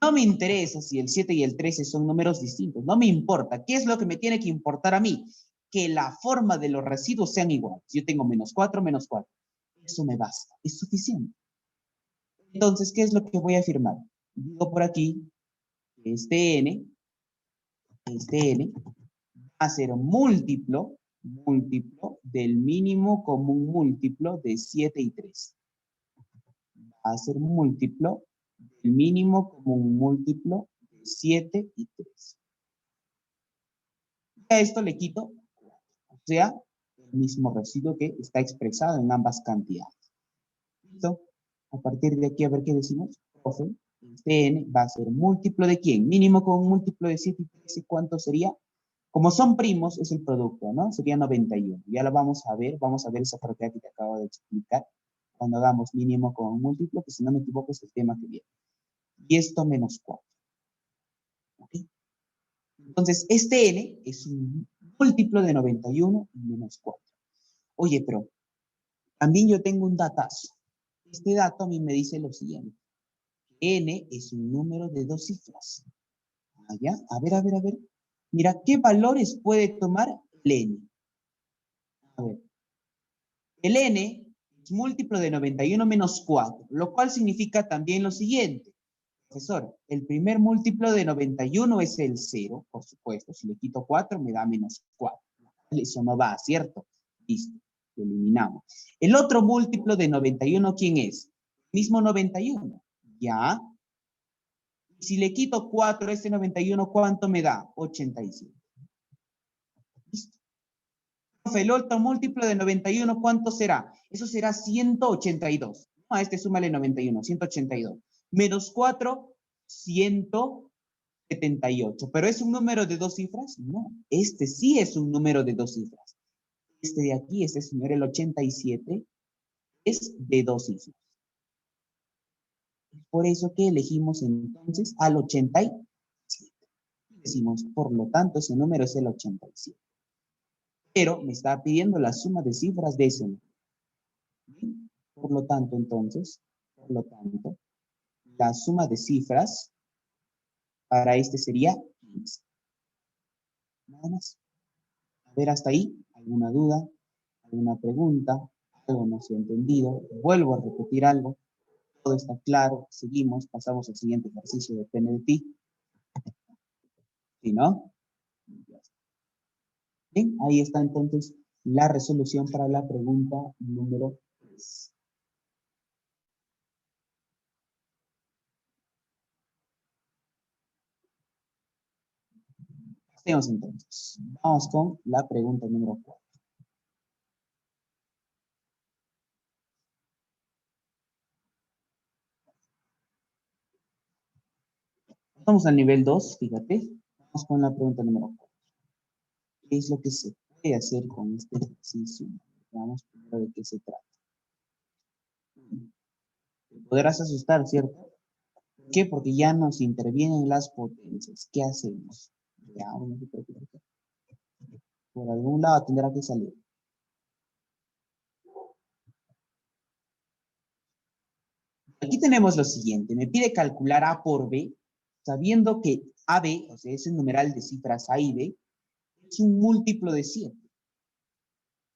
No me interesa si el 7 y el 13 son números distintos, no me importa. ¿Qué es lo que me tiene que importar a mí? Que la forma de los residuos sean iguales. Yo tengo menos 4, menos 4. Eso me basta, es suficiente. Entonces, ¿qué es lo que voy a afirmar? Digo por aquí, este n va a ser múltiplo del mínimo común múltiplo de 7 y 3. Va a ser múltiplo del mínimo común múltiplo de 7 y 3. Y a esto le quito 4, o sea, el mismo residuo que está expresado en ambas cantidades. ¿Listo? A partir de aquí, a ver qué decimos. Profe, este n va a ser múltiplo de ¿quién? Mínimo común múltiplo de 7 y 3, ¿cuánto sería? Como son primos, es el producto, ¿no? Sería 91. Ya lo vamos a ver esa propiedad que te acabo de explicar. Cuando hagamos mínimo con múltiplo, que si no me equivoco es el tema que viene. Y esto menos 4. ¿Ok? Entonces, este n es un múltiplo de 91 y menos 4. Oye, pero también yo tengo un datazo. Este dato a mí me dice lo siguiente. N es un número de 2 cifras. ¿Ya? A ver. Mira, ¿qué valores puede tomar el n? A ver. El n es múltiplo de 91 menos 4, lo cual significa también lo siguiente. Profesor, el primer múltiplo de 91 es el 0, por supuesto. Si le quito 4, me da menos 4. Eso no va, ¿cierto? Listo, lo eliminamos. El otro múltiplo de 91, ¿quién es? Mismo 91. ¿Ya? Si le quito 4 a este 91, ¿cuánto me da? 87. Listo. El otro múltiplo de 91, ¿cuánto será? Eso será 182. No, a este súmale 91, 182. Menos 4, 178. ¿Pero es un número de 2 cifras? No, este sí es un número de 2 cifras. Este de aquí, este señor, el 87, es de 2 cifras. Por eso que elegimos entonces al 87. Decimos, por lo tanto, ese número es el 87. Pero me está pidiendo la suma de cifras de ese número. Por lo tanto, entonces, la suma de cifras para este sería 15. Nada más. A ver, hasta ahí, ¿alguna duda? ¿Alguna pregunta? ¿Algo no se ha entendido? Vuelvo a repetir algo. Todo está claro. Seguimos, pasamos al siguiente ejercicio, depende de ti. ¿Sí, no? Bien, ahí está entonces la resolución para la pregunta número 3. Hacemos entonces. Vamos con la pregunta número 4. Vamos al nivel 2, fíjate. Vamos con la pregunta número 4. ¿Qué es lo que se puede hacer con este ejercicio? Veamos primero de qué se trata. Te podrás asustar, ¿cierto? ¿Por qué? Porque ya nos intervienen las potencias. ¿Qué hacemos? Ya, no se preocupe. Por algún lado tendrá que salir. Aquí tenemos lo siguiente. Me pide calcular A por B, sabiendo que AB, o sea, ese numeral de cifras A y B, es un múltiplo de 7.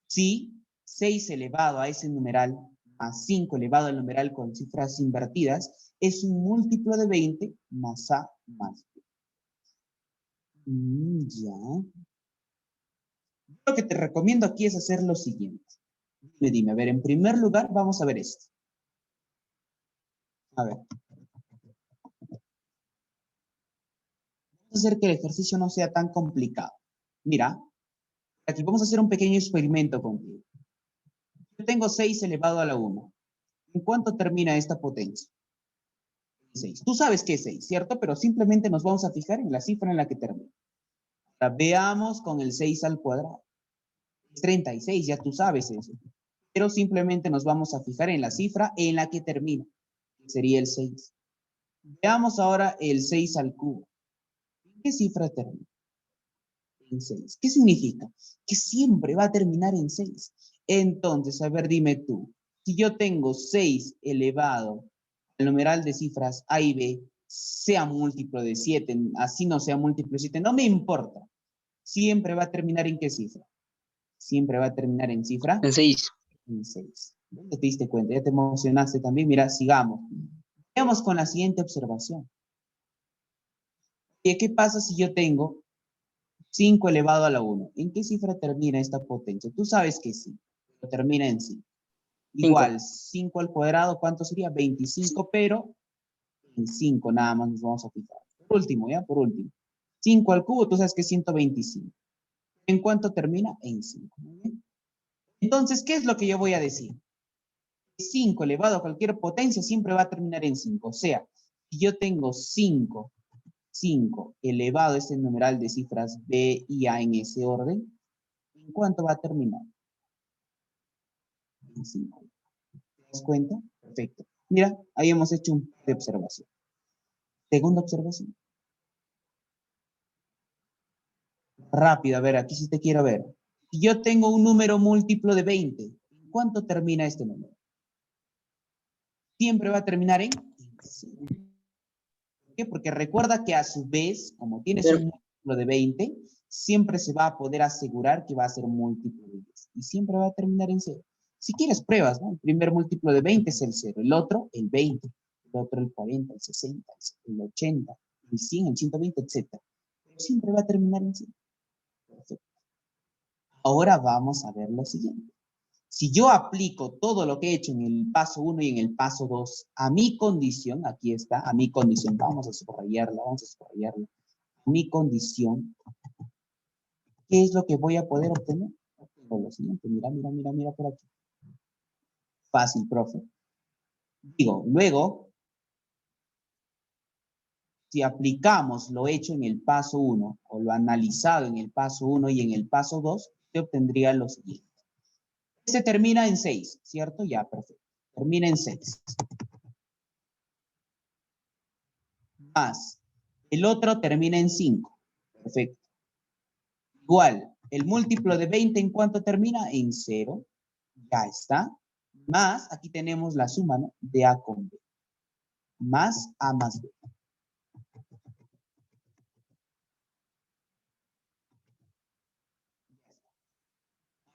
Si 6 elevado a ese numeral más 5 elevado al numeral con cifras invertidas es un múltiplo de 20 más A más B. Ya. Lo que te recomiendo aquí es hacer lo siguiente. Dime, a ver, en primer lugar vamos a ver esto. A ver. Vamos a hacer que el ejercicio no sea tan complicado. Mira, aquí vamos a hacer un pequeño experimento contigo. Yo tengo 6 elevado a la 1. ¿En cuánto termina esta potencia? 6. Tú sabes que es 6, ¿cierto? Pero simplemente nos vamos a fijar en la cifra en la que termina. Ahora, veamos con el 6 al cuadrado. Es 36, ya tú sabes eso. Pero simplemente nos vamos a fijar en la cifra en la que termina, que sería el 6. Veamos ahora el 6 al cubo. ¿En qué cifra termina? En 6. ¿Qué significa? Que siempre va a terminar en 6. Entonces, a ver, dime tú, si yo tengo 6 elevado al numeral de cifras A y B, sea múltiplo de 7, así no sea múltiplo de 7, no me importa. Siempre va a terminar en qué cifra. Siempre va a terminar en cifra. En 6. En 6. ¿Dónde te diste cuenta? Ya te emocionaste también. Mira, sigamos. Veamos con la siguiente observación. ¿Qué pasa si yo tengo 5 elevado a la 1? ¿En qué cifra termina esta potencia? Tú sabes que sí, pero termina en 5. 5. Igual, 5 al cuadrado, ¿cuánto sería? 25, pero en 5 nada más nos vamos a fijar. Por último, ¿ya? Por último. 5 al cubo, tú sabes que es 125. ¿En cuánto termina? En 5. Muy bien. Entonces, ¿qué es lo que yo voy a decir? 5 elevado a cualquier potencia siempre va a terminar en 5. O sea, si yo tengo 5 elevado a este numeral de cifras B y A en ese orden, ¿en cuánto va a terminar? En 5. ¿Te das cuenta? Perfecto. Mira, ahí hemos hecho un par de observación. Segunda observación. Rápido, a ver, aquí sí te quiero ver. Si yo tengo un número múltiplo de 20, ¿en cuánto termina este número? Siempre va a terminar en 5. ¿Por qué? Porque recuerda que a su vez, como tienes un múltiplo de 20, siempre se va a poder asegurar que va a ser un múltiplo de 10. Y siempre va a terminar en 0. Si quieres pruebas, ¿no? El primer múltiplo de 20 es el 0, el otro el 20, el otro el 40, el 60, el 80, el 100, el 120, etc. Pero siempre va a terminar en 0. Perfecto. Ahora vamos a ver lo siguiente. Si yo aplico todo lo que he hecho en el paso 1 y en el paso 2 a mi condición, aquí está, a mi condición, vamos a subrayarla, a mi condición, ¿qué es lo que voy a poder obtener? Obtengo lo siguiente, mira por aquí. Fácil, profe. Digo, luego, si aplicamos lo hecho en el paso 1 o lo analizado en el paso 1 y en el paso 2, se obtendría lo siguiente. Este termina en 6, ¿cierto? Ya, perfecto. Termina en 6. Más. El otro termina en 5. Perfecto. Igual, el múltiplo de 20, ¿en cuánto termina? En 0. Ya está. Más, aquí tenemos la suma, ¿no? De A con B. Más A más B.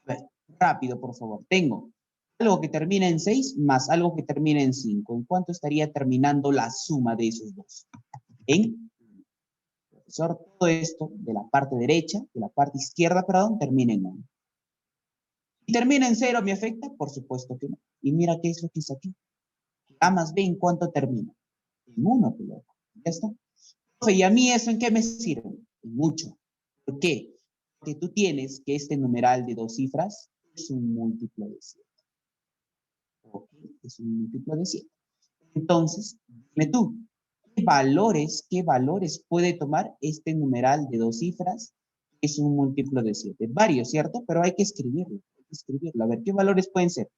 A ver, rápido, por favor. Tengo algo que termina en 6 más algo que termina en 5. ¿En cuánto estaría terminando la suma de esos dos? En, profesor, todo esto de la parte derecha, de la parte izquierda, perdón, termina en 1. ¿Y termina en 0 me afecta? Por supuesto que no. Y mira qué es lo que hice aquí. A más B, ¿en cuánto termina? En 1, pero ya está. ¿Y a mí eso en qué me sirve? En mucho. ¿Por qué? Porque tú tienes que este numeral de 2 cifras es un múltiplo de 7. ¿Ok? Es un múltiplo de 7. Entonces, dime tú, qué valores puede tomar este numeral de 2 cifras? Es un múltiplo de 7. Varios, ¿cierto? Pero hay que escribirlo. A ver, ¿qué valores pueden ser?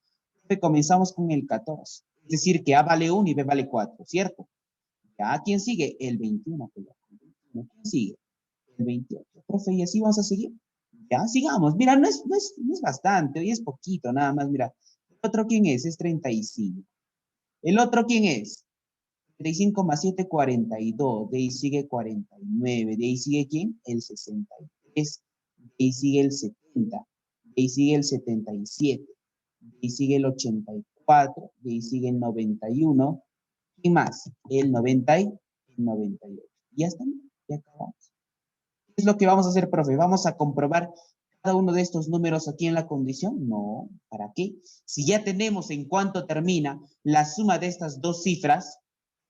Comenzamos con el 14. Es decir, que A vale 1 y B vale 4, ¿cierto? Ya, ¿quién sigue? El 21. ¿Quién sigue? El 28. Profe, y así vamos a seguir. Ya, sigamos. Mira, no es bastante, hoy es poquito, nada más, mira. ¿El otro quién es? Es 35. ¿El otro quién es? 35 más 7, 42. De ahí sigue 49. De ahí sigue ¿quién? El 63. De ahí sigue el 70. De ahí sigue el 77. De ahí sigue el 84. De ahí sigue el 91. ¿Y más? El 90 y el 98. Ya está, ya acabamos. ¿Qué es lo que vamos a hacer, profe? ¿Vamos a comprobar cada uno de estos números aquí en la condición? No, ¿para qué? Si ya tenemos en cuánto termina la suma de estas dos cifras,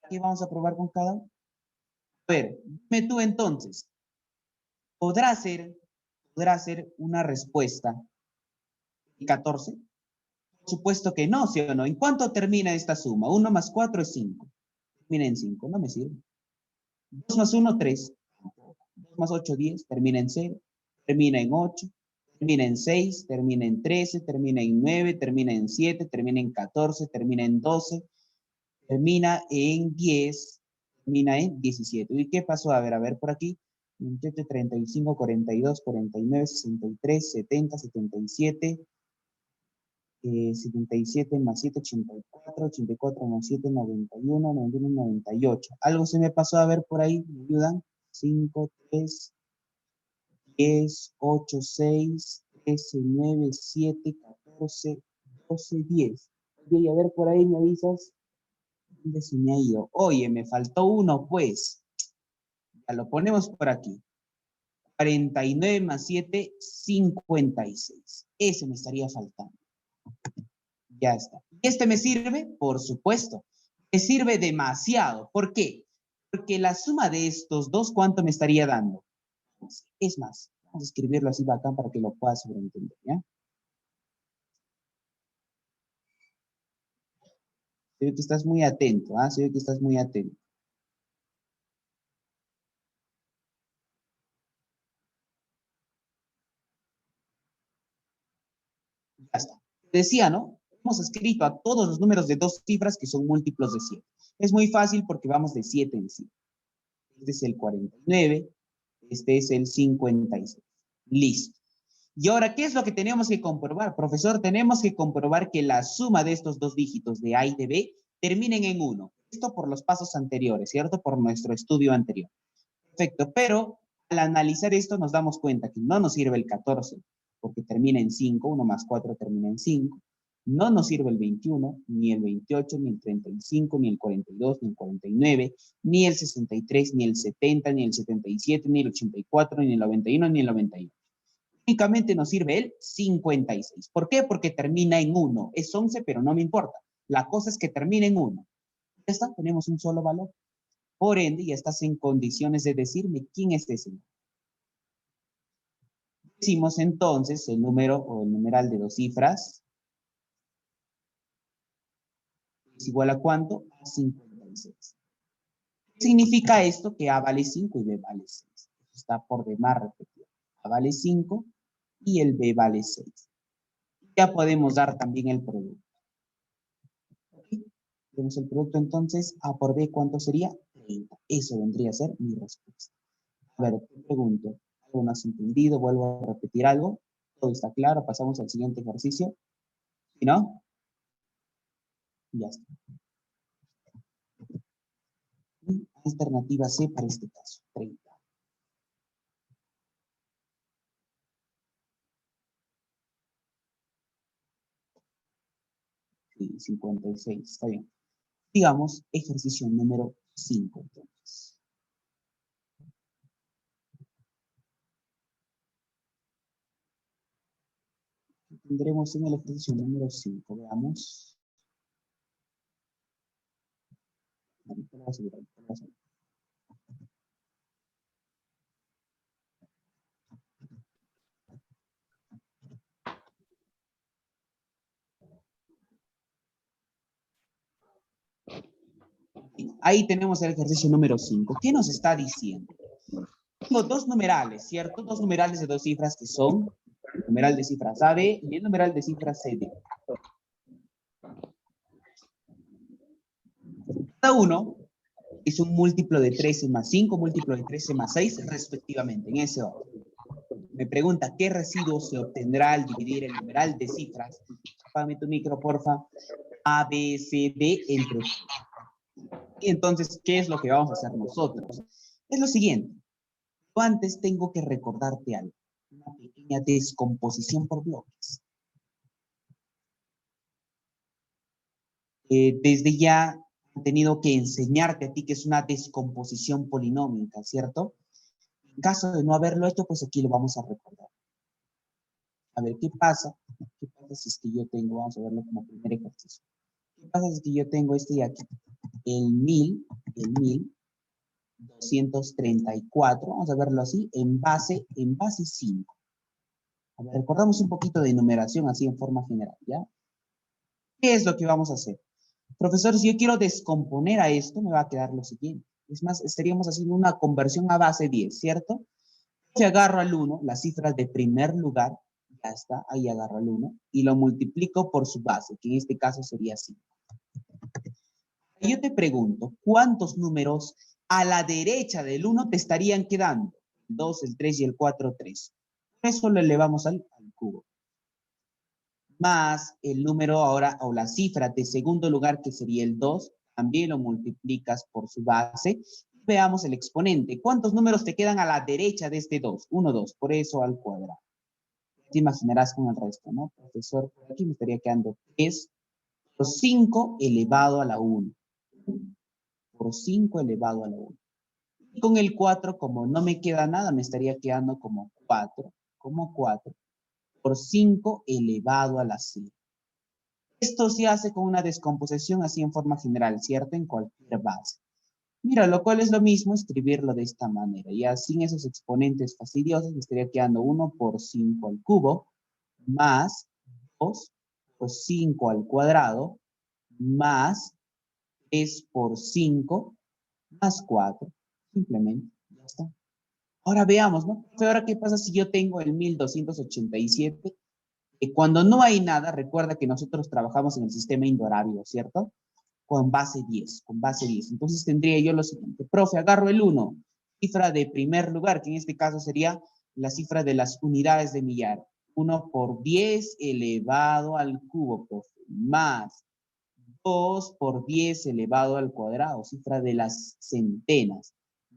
¿qué vamos a probar con cada uno? A ver, dime tú entonces, ¿podrá ser una respuesta de 14? Por supuesto que no, ¿sí o no? ¿En cuánto termina esta suma? 1 más 4 es 5. Termina en 5, no me sirve. 2 más 1, 3. 2 más 8, 10. Termina en 0. Termina en 8. Termina en 6. Termina en 13. Termina en 9. Termina en 7. Termina en 14. Termina en 12. Termina en 10. Termina en 17. ¿Y qué pasó? A ver por aquí. 28, 35, 42, 49, 63, 70, 77. 77 más 7, 84, 84 más 7, 91, 91, 98. Algo se me pasó a ver por ahí, ¿me ayudan? 5, 3, 10, 8, 6, 13, 9, 7, 14, 12, 10. Oye, a ver por ahí, ¿me avisas? ¿Dónde se me ha ido? Oye, me faltó uno, pues. Ya lo ponemos por aquí. 49 más 7, 56. Ese me estaría faltando. Ya está. ¿Y este me sirve? Por supuesto. Me sirve demasiado. ¿Por qué? Porque la suma de estos dos, ¿cuánto me estaría dando? Es más, vamos a escribirlo así bacán para que lo puedas sobreentender, ¿ya? Se ve que estás muy atento, ¿ah? Se ve que estás muy atento. Ya está. Decía, ¿no? Hemos escrito a todos los números de dos cifras que son múltiplos de 7. Es muy fácil porque vamos de 7 en 7. Este es el 49, este es el 56. Listo. Y ahora, ¿qué es lo que tenemos que comprobar? Profesor, tenemos que comprobar que la suma de estos dos dígitos de A y de B terminen en 1. Esto por los pasos anteriores, ¿cierto? Por nuestro estudio anterior. Perfecto, pero al analizar esto nos damos cuenta que no nos sirve el 14, porque termina en 5, 1 más 4 termina en 5. No nos sirve el 21, ni el 28, ni el 35, ni el 42, ni el 49, ni el 63, ni el 70, ni el 77, ni el 84, ni el 91, ni el 91. Únicamente nos sirve el 56. ¿Por qué? Porque termina en 1. Es 11, pero no me importa. La cosa es que termina en 1. Ya está, tenemos un solo valor. Por ende, ya estás en condiciones de decirme quién es ese. Decimos entonces el número o el numeral de dos cifras es igual a ¿cuánto? A 56. ¿Qué significa esto? Que A vale 5 y B vale 6. Eso está por demás repetido. A vale 5 y el B vale 6. Ya podemos dar también el producto. ¿Okay? Tenemos el producto entonces, A por B, ¿cuánto sería? 30. Eso vendría a ser mi respuesta. A ver, te pregunto, ¿algo no has entendido? ¿Vuelvo a repetir algo? ¿Todo está claro? ¿Pasamos al siguiente ejercicio? ¿Sí, no? Ya está. Y alternativa C para este caso, 30. Sí, 56, está bien. Digamos, ejercicio número 5, entonces. Tendremos en el ejercicio número 5, veamos. Ahorita lo voy a subir, ahorita lo voy a subir. Ahí tenemos el ejercicio número 5. ¿Qué nos está diciendo? Tengo dos numerales, ¿cierto? Dos numerales de dos cifras que son el numeral de cifras AB y el numeral de cifras CD. Cada uno es un múltiplo de 13 más 5, múltiplo de 13 más 6, respectivamente, en ese orden. Me pregunta, ¿qué residuo se obtendrá al dividir el numeral de cifras? Apágame tu micro, porfa. A, B, C, D, entre. Y entonces, ¿qué es lo que vamos a hacer nosotros? Es lo siguiente. Yo antes tengo que recordarte algo. Una pequeña descomposición por bloques. Desde ya he tenido que enseñarte a ti que es una descomposición polinómica, ¿cierto? En caso de no haberlo hecho, pues aquí lo vamos a recordar. A ver, ¿qué pasa? ¿Qué pasa si es que yo tengo, vamos a verlo como primer ejercicio. ¿Qué pasa si es que yo tengo este de aquí? El 1234, vamos a verlo así, en base 5. A ver, recordamos un poquito de numeración así en forma general, ¿ya? ¿Qué es lo que vamos a hacer? Profesor, si yo quiero descomponer a esto, me va a quedar lo siguiente. Es más, estaríamos haciendo una conversión a base 10, ¿cierto? Si agarro al 1, las cifras de primer lugar, ya está, ahí agarro al 1, y lo multiplico por su base, que en este caso sería 5. Yo te pregunto, ¿cuántos números a la derecha del 1 te estarían quedando? El 2, el 3 y el 4, 3. Eso lo elevamos al cubo. Más el número ahora, o la cifra de segundo lugar, que sería el 2, también lo multiplicas por su base. Veamos el exponente. ¿Cuántos números te quedan a la derecha de este 2? 1, 2, por eso al cuadrado. Te imaginarás con el resto, ¿no? Profesor, por aquí me estaría quedando 3 por 5 elevado a la 1. Por 5 elevado a la 1. Y con el 4, como no me queda nada, me estaría quedando como 4 por 5 elevado a la 0. Esto se hace con una descomposición así en forma general, ¿cierto? En cualquier base. Mira, lo cual es lo mismo escribirlo de esta manera. Ya sin esos exponentes fastidiosos me estaría quedando 1 por 5 al cubo más 2 por 5 al cuadrado más 3 por 5 más 4. Simplemente, ya está. Ahora veamos, ¿no? Ahora, ¿qué pasa si yo tengo el 1287? Cuando no hay nada, recuerda que nosotros trabajamos en el sistema indorábico, ¿cierto? Con base 10, con base 10. Entonces tendría yo lo siguiente. Profe, agarro el 1, cifra de primer lugar, que en este caso sería la cifra de las unidades de millar. 1 por 10 elevado al cubo, profe, más 2 por 10 elevado al cuadrado, cifra de las centenas,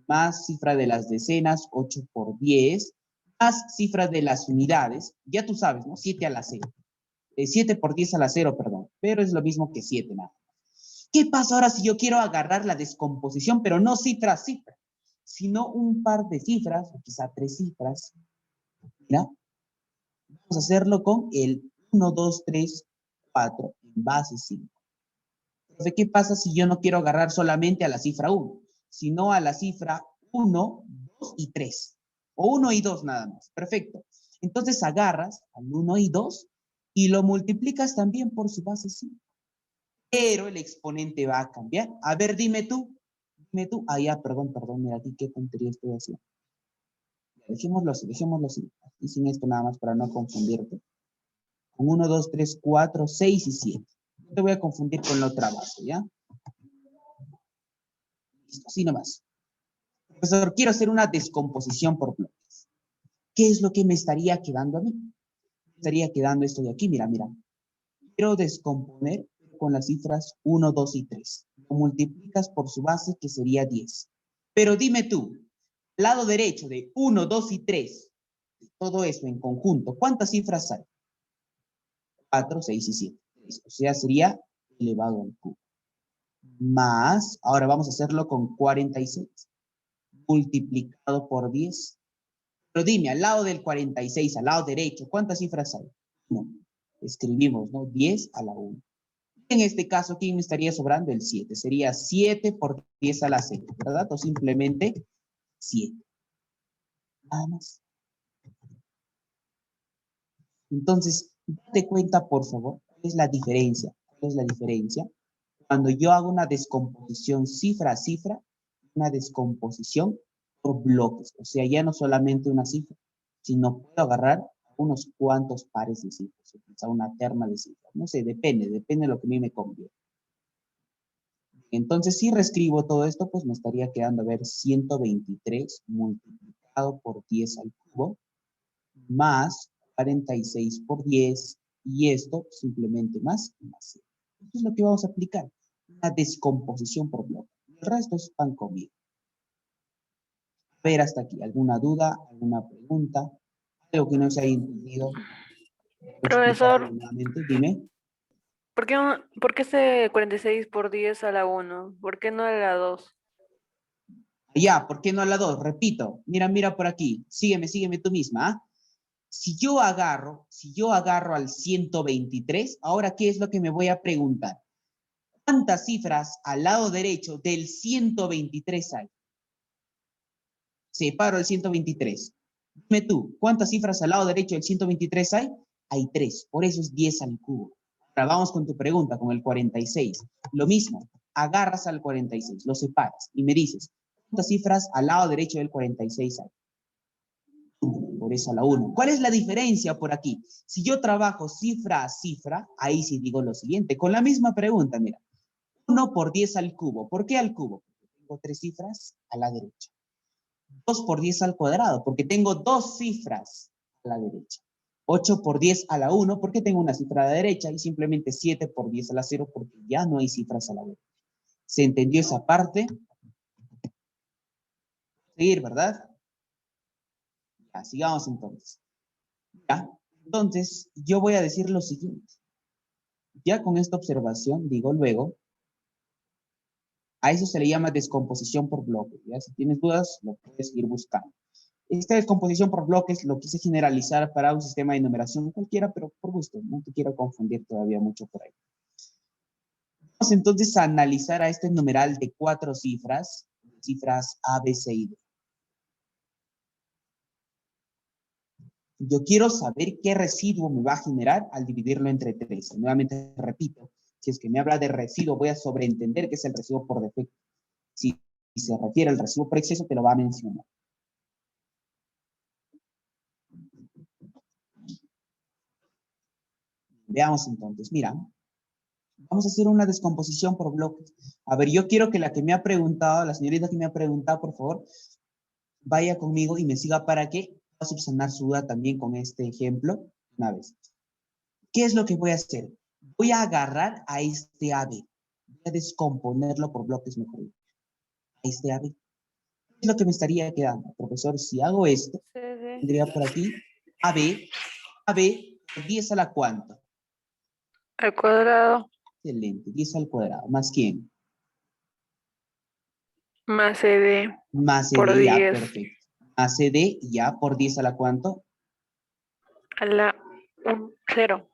más cifra de las decenas, 8 por 10, más cifra de las unidades, ya tú sabes, ¿no? 7 a la 0. 7 por 10 a la 0, perdón, pero es lo mismo que 7, nada. ¿Qué pasa ahora si yo quiero agarrar la descomposición, pero no cifra a cifra, sino un par de cifras, o quizá 3 cifras? Mira, vamos a hacerlo con el 1, 2, 3, 4 en base 5. Entonces, ¿qué pasa si yo no quiero agarrar solamente a la cifra 1, sino a la cifra 1, 2 y 3? O 1 y 2 nada más. Perfecto. Entonces agarras al 1 y 2 y lo multiplicas también por su base 5. Pero el exponente va a cambiar. A ver, dime tú. Dime tú. Ah, ya, perdón, mira aquí qué tontería estoy haciendo. Dejémoslo así, dejémoslo así. Y sin esto nada más para no confundirte. Con 1, 2, 3, 4, 6 y 7. No te voy a confundir con la otra base, ¿ya? Listo, así nomás. Profesor, quiero hacer una descomposición por bloques. ¿Qué es lo que me estaría quedando a mí? Me estaría quedando esto de aquí, mira, mira. Quiero descomponer con las cifras 1, 2 y 3. Lo multiplicas por su base, que sería 10. Pero dime tú, lado derecho de 1, 2 y 3, todo eso en conjunto, ¿cuántas cifras hay? 4, 6 y 7. O sea, sería elevado al cubo. Más, ahora vamos a hacerlo con 46, multiplicado por 10. Pero dime, al lado del 46, al lado derecho, ¿cuántas cifras hay? 1. Escribimos, ¿no? 10 a la 1. En este caso, ¿quién me estaría sobrando? El 7. Sería 7 por 10 a la 6, ¿verdad? O simplemente 7. Nada más. Entonces, date cuenta, por favor, ¿cuál es la diferencia? ¿Cuál es la diferencia? Cuando yo hago una descomposición cifra a cifra, una descomposición por bloques. O sea, ya no solamente una cifra, sino puedo agarrar unos cuantos pares de cifras, o quizá una terna de cifras. No sé, depende de lo que a mí me conviene. Entonces, si reescribo todo esto, pues me estaría quedando, a ver, 123 multiplicado por 10 al cubo, más 46 por 10, y esto simplemente más. Esto es lo que vamos a aplicar, una descomposición por bloque. El resto es pan comido. A ver, hasta aquí, ¿alguna duda, alguna pregunta? Algo que no se haya entendido. Explicarlo Profesor, nuevamente, dime. ¿por qué ese 46 por 10 a la 1? ¿Por qué no a la 2? Ya, ¿por qué no a la 2? Repito, mira por aquí. Sígueme tú misma. ¿Ah? Si yo agarro al 123, ahora, ¿qué es lo que me voy a preguntar? ¿Cuántas cifras al lado derecho del 123 hay? Separo el 123. Dime tú, ¿cuántas cifras al lado derecho del 123 hay? Hay 3, por eso es 10 al cubo. Ahora vamos con tu pregunta, con el 46. Lo mismo, agarras al 46, lo separas y me dices, ¿cuántas cifras al lado derecho del 46 hay? Por eso a la 1. ¿Cuál es la diferencia por aquí? Si yo trabajo cifra a cifra, ahí sí digo lo siguiente, con la misma pregunta, mira, 1 por 10 al cubo. ¿Por qué al cubo? Porque tengo 3 cifras a la derecha. 2 por 10 al cuadrado, porque tengo 2 cifras a la derecha. 8 por 10 a la 1, porque tengo una cifra a la derecha, y simplemente 7 por 10 a la 0, porque ya no hay cifras a la derecha. ¿Se entendió esa parte? Seguir, ¿verdad? Ya, sigamos entonces. Ya, entonces yo voy a decir lo siguiente. Ya con esta observación, digo luego, a eso se le llama descomposición por bloques. ¿Ya? Si tienes dudas, lo puedes ir buscando. Esta descomposición por bloques lo quise generalizar para un sistema de numeración cualquiera, pero por gusto, no te quiero confundir todavía mucho por ahí. Vamos entonces a analizar a este numeral de 4 cifras, A, B, C y D. Yo quiero saber qué residuo me va a generar al dividirlo entre 13. Nuevamente repito, si es que me habla de residuo, voy a sobreentender que es el residuo por defecto. Si se refiere al residuo por exceso, te lo va a mencionar. Veamos entonces, mira, vamos a hacer una descomposición por bloques. A ver, yo quiero que la que me ha preguntado, la señorita que me ha preguntado, por favor, vaya conmigo y me siga para que pueda subsanar su duda también con este ejemplo una vez. ¿Qué es lo que voy a hacer? Voy a agarrar a este AB. Voy a descomponerlo por bloques, mejor dicho. A este AB. ¿Qué es lo que me estaría quedando? Profesor, si hago esto, tendría por aquí AB por 10 a la cuánto. Al cuadrado. Excelente, 10 al cuadrado. ¿Más quién? Más CD Más por CD, ya, 10 perfecto. Más CD, ya, por 10 a la cuánto. a la 0.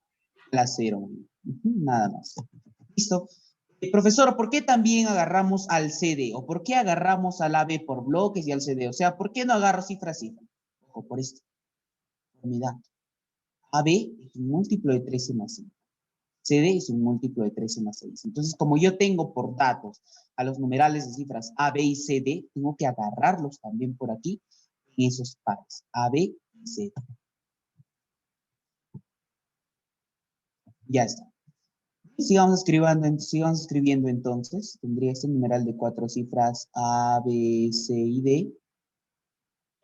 A la 0. Nada más. Listo. Profesor, ¿por qué también agarramos al CD? ¿O por qué agarramos al AB por bloques y al CD? O sea, ¿por qué no agarro cifra a cifra? O por esto. Unidad. AB es un múltiplo de 13 más 5. CD es un múltiplo de 13 más 6. Entonces, como yo tengo por datos a los numerales de cifras A, B y CD, tengo que agarrarlos también por aquí en esos pares. A, B y CD. Ya está. Sigamos escribiendo entonces. Tendría este numeral de 4 cifras A, B, C y D.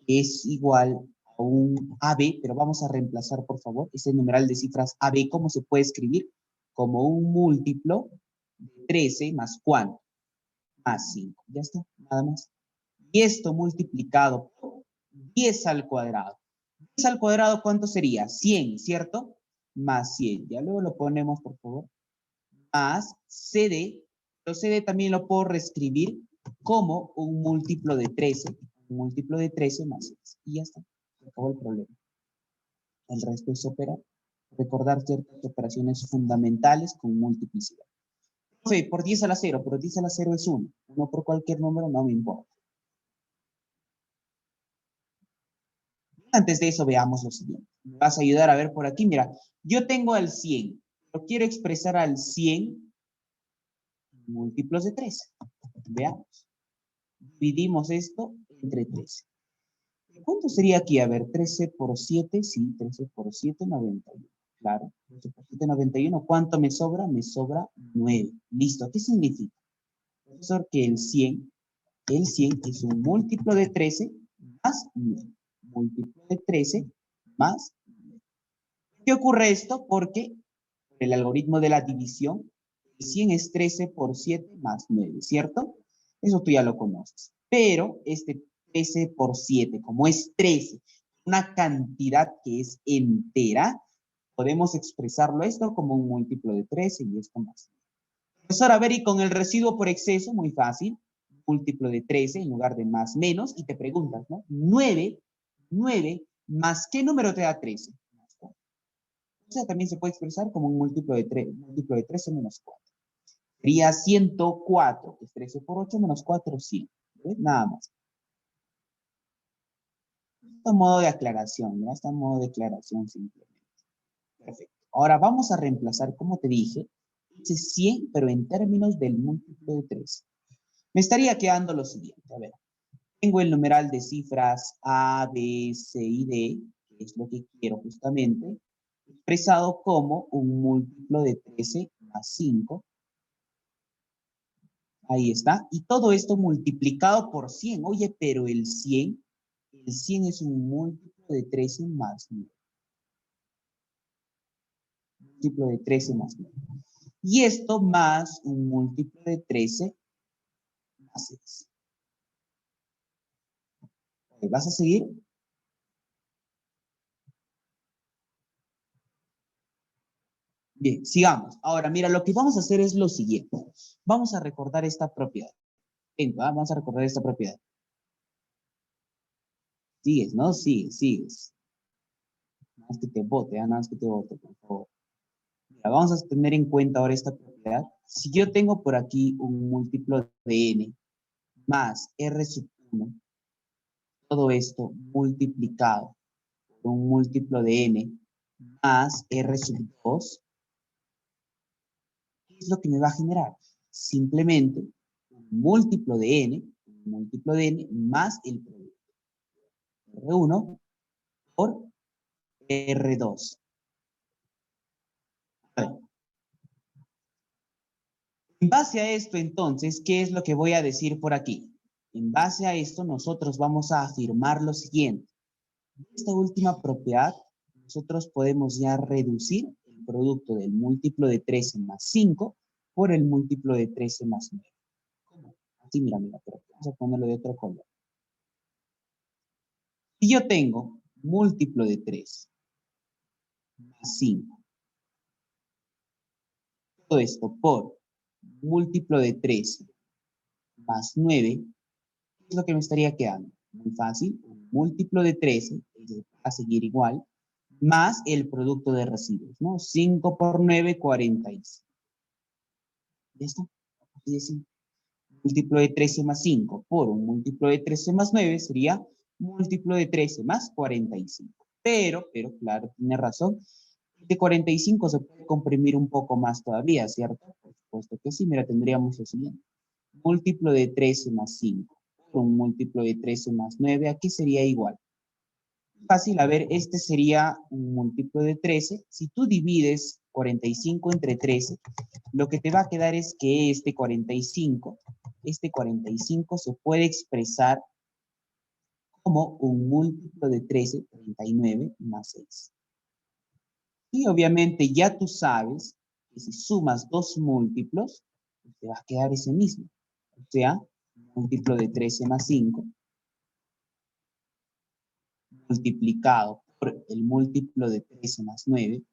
Es igual a un AB, pero vamos a reemplazar, por favor, este numeral de cifras AB. ¿Cómo se puede escribir? Como un múltiplo de 13 más ¿cuánto? Más 5. Ya está, nada más. Y esto multiplicado por 10 al cuadrado. 10 al cuadrado, ¿cuánto sería? 100, ¿cierto? Más 100. Ya luego lo ponemos, por favor. Más CD. Pero CD también lo puedo reescribir como un múltiplo de 13. Un múltiplo de 13 más 6. Y ya está. Se acabó el problema. El resto es operar. Recordar ciertas operaciones fundamentales con multiplicidad. Profe, por 10 a la 0, pero 10 a la 0 es 1. 1 por cualquier número no me importa. Antes de eso, veamos lo siguiente. Me vas a ayudar a ver por aquí. Mira, yo tengo al 100. Lo quiero expresar al 100 múltiplos de 13. Veamos. Dividimos esto entre 13. ¿Cuánto sería aquí? A ver, 13 por 7. Sí, 13 por 7, 91. Claro, 13 por 7, 91. ¿Cuánto me sobra? Me sobra 9. Listo. ¿Qué significa? Profesor, que el 100 es un múltiplo de 13 más 9. Múltiplo de 13 más 9. ¿Por qué ocurre esto? Porque el algoritmo de la división, 100 es 13 por 7 más 9, ¿cierto? Eso tú ya lo conoces. Pero este 13 por 7, como es 13, una cantidad que es entera, podemos expresarlo esto como un múltiplo de 13 y esto más. Profesor, a ver, y con el residuo por exceso, muy fácil. múltiplo de 13 en lugar de más menos, y te preguntas, ¿no? 9 más ¿qué número te da 13? O sea, también se puede expresar como un múltiplo de 13 menos 4. Sería 104, que es 13 por 8 menos 4, 100. ¿Ves? Nada más. Esto es modo de aclaración, ¿no? Está en modo de aclaración simplemente. Perfecto. Ahora vamos a reemplazar, como te dije, ese 100, pero en términos del múltiplo de 13. Me estaría quedando lo siguiente. A ver, tengo el numeral de cifras A, B, C y D, que es lo que quiero justamente, expresado como un múltiplo de 13 más 5. Ahí está. Y todo esto multiplicado por 100. Oye, pero el 100 es un múltiplo de 13 más 9. Múltiplo de 13 más 9. Y esto más un múltiplo de 13 más 6. ¿Vas a seguir? Bien, sigamos. Ahora, mira, lo que vamos a hacer es lo siguiente. Vamos a recordar esta propiedad. Venga, vamos a recordar esta propiedad. Sigues, ¿no? Sigues. Nada más que te bote, nada más que te bote, por favor. Mira, vamos a tener en cuenta ahora esta propiedad. Si yo tengo por aquí un múltiplo de n más r sub 1, todo esto multiplicado por un múltiplo de n más r sub 2, ¿qué es lo que me va a generar? Simplemente un múltiplo de n más el producto. R1 por R2. En base a esto, entonces, ¿qué es lo que voy a decir por aquí? En base a esto, nosotros vamos a afirmar lo siguiente. Esta última propiedad, nosotros podemos ya reducir el producto del múltiplo de 13 más 5 por el múltiplo de 13 más 9. ¿Cómo? Así, mira, pero vamos a ponerlo de otro color. Si yo tengo múltiplo de 3 más 5, todo esto por múltiplo de 13 más 9, ¿qué es lo que me estaría quedando? Muy fácil, un múltiplo de 13, va a seguir igual, más el producto de residuos, ¿no? 5 por 9, 45. ¿Ya está? Así de simple. Múltiplo de 13 más 5 por un múltiplo de 13 más 9 sería múltiplo de 13 más 45. Pero, claro, tiene razón. De 45 se puede comprimir un poco más todavía, ¿cierto? Por supuesto que sí. Mira, tendríamos lo siguiente. Múltiplo de 13 más 5 por un múltiplo de 13 más 9, aquí sería igual. Fácil, a ver, este sería un múltiplo de 13. Si tú divides 45 entre 13, lo que te va a quedar es que este 45 se puede expresar como un múltiplo de 13, 39 más 6. Y obviamente ya tú sabes que si sumas dos múltiplos, te va a quedar ese mismo. O sea, múltiplo de 13 más 5 multiplicado por el múltiplo de 13 más 9,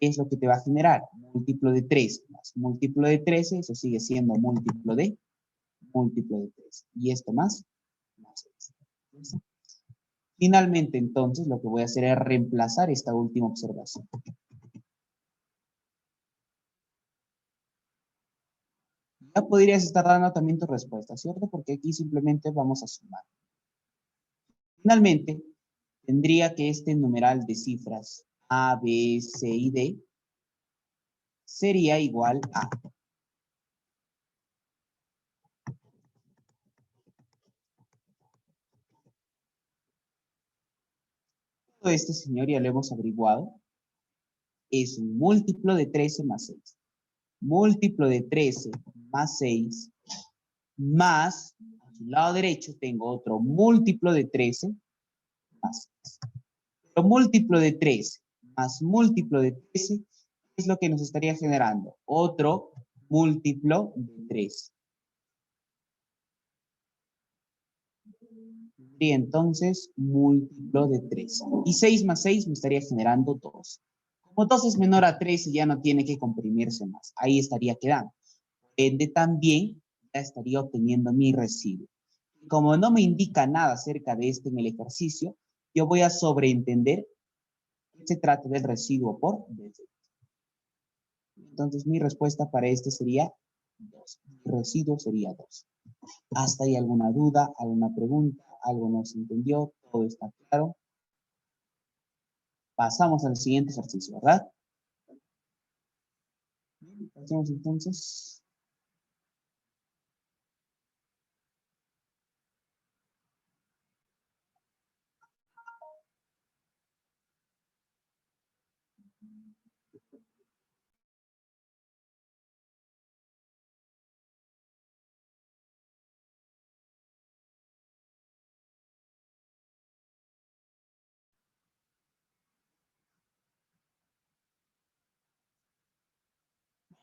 ¿qué es lo que te va a generar? Múltiplo de 13 más múltiplo de 13, eso sigue siendo múltiplo de 13. Y esto más 6. Finalmente, entonces, lo que voy a hacer es reemplazar esta última observación. Ya podrías estar dando también tu respuesta, ¿cierto? Porque aquí simplemente vamos a sumar. Finalmente, tendría que este numeral de cifras A, B, C y D sería igual a. Todo este, señor, ya lo hemos averiguado, es un múltiplo de 13 más 6. Múltiplo de 13 más 6 más, a su lado derecho tengo otro múltiplo de 13 más 6. Pero múltiplo de 13 más múltiplo de 13 es lo que nos estaría generando otro múltiplo de 13. Y entonces múltiplo de 13. Y 6 más 6 me estaría generando 2. Como 2 es menor a 13, ya no tiene que comprimirse más. Ahí estaría quedando. También ya estaría obteniendo mi residuo. Como no me indica nada acerca de esto en el ejercicio, yo voy a sobreentender que se trata del residuo por defecto. Entonces, mi respuesta para este sería 2. El residuo sería 2. ¿Hasta ahí alguna duda, alguna pregunta? ¿Algo no se entendió? ¿Todo está claro? Pasamos al siguiente ejercicio, ¿verdad? Pasemos entonces.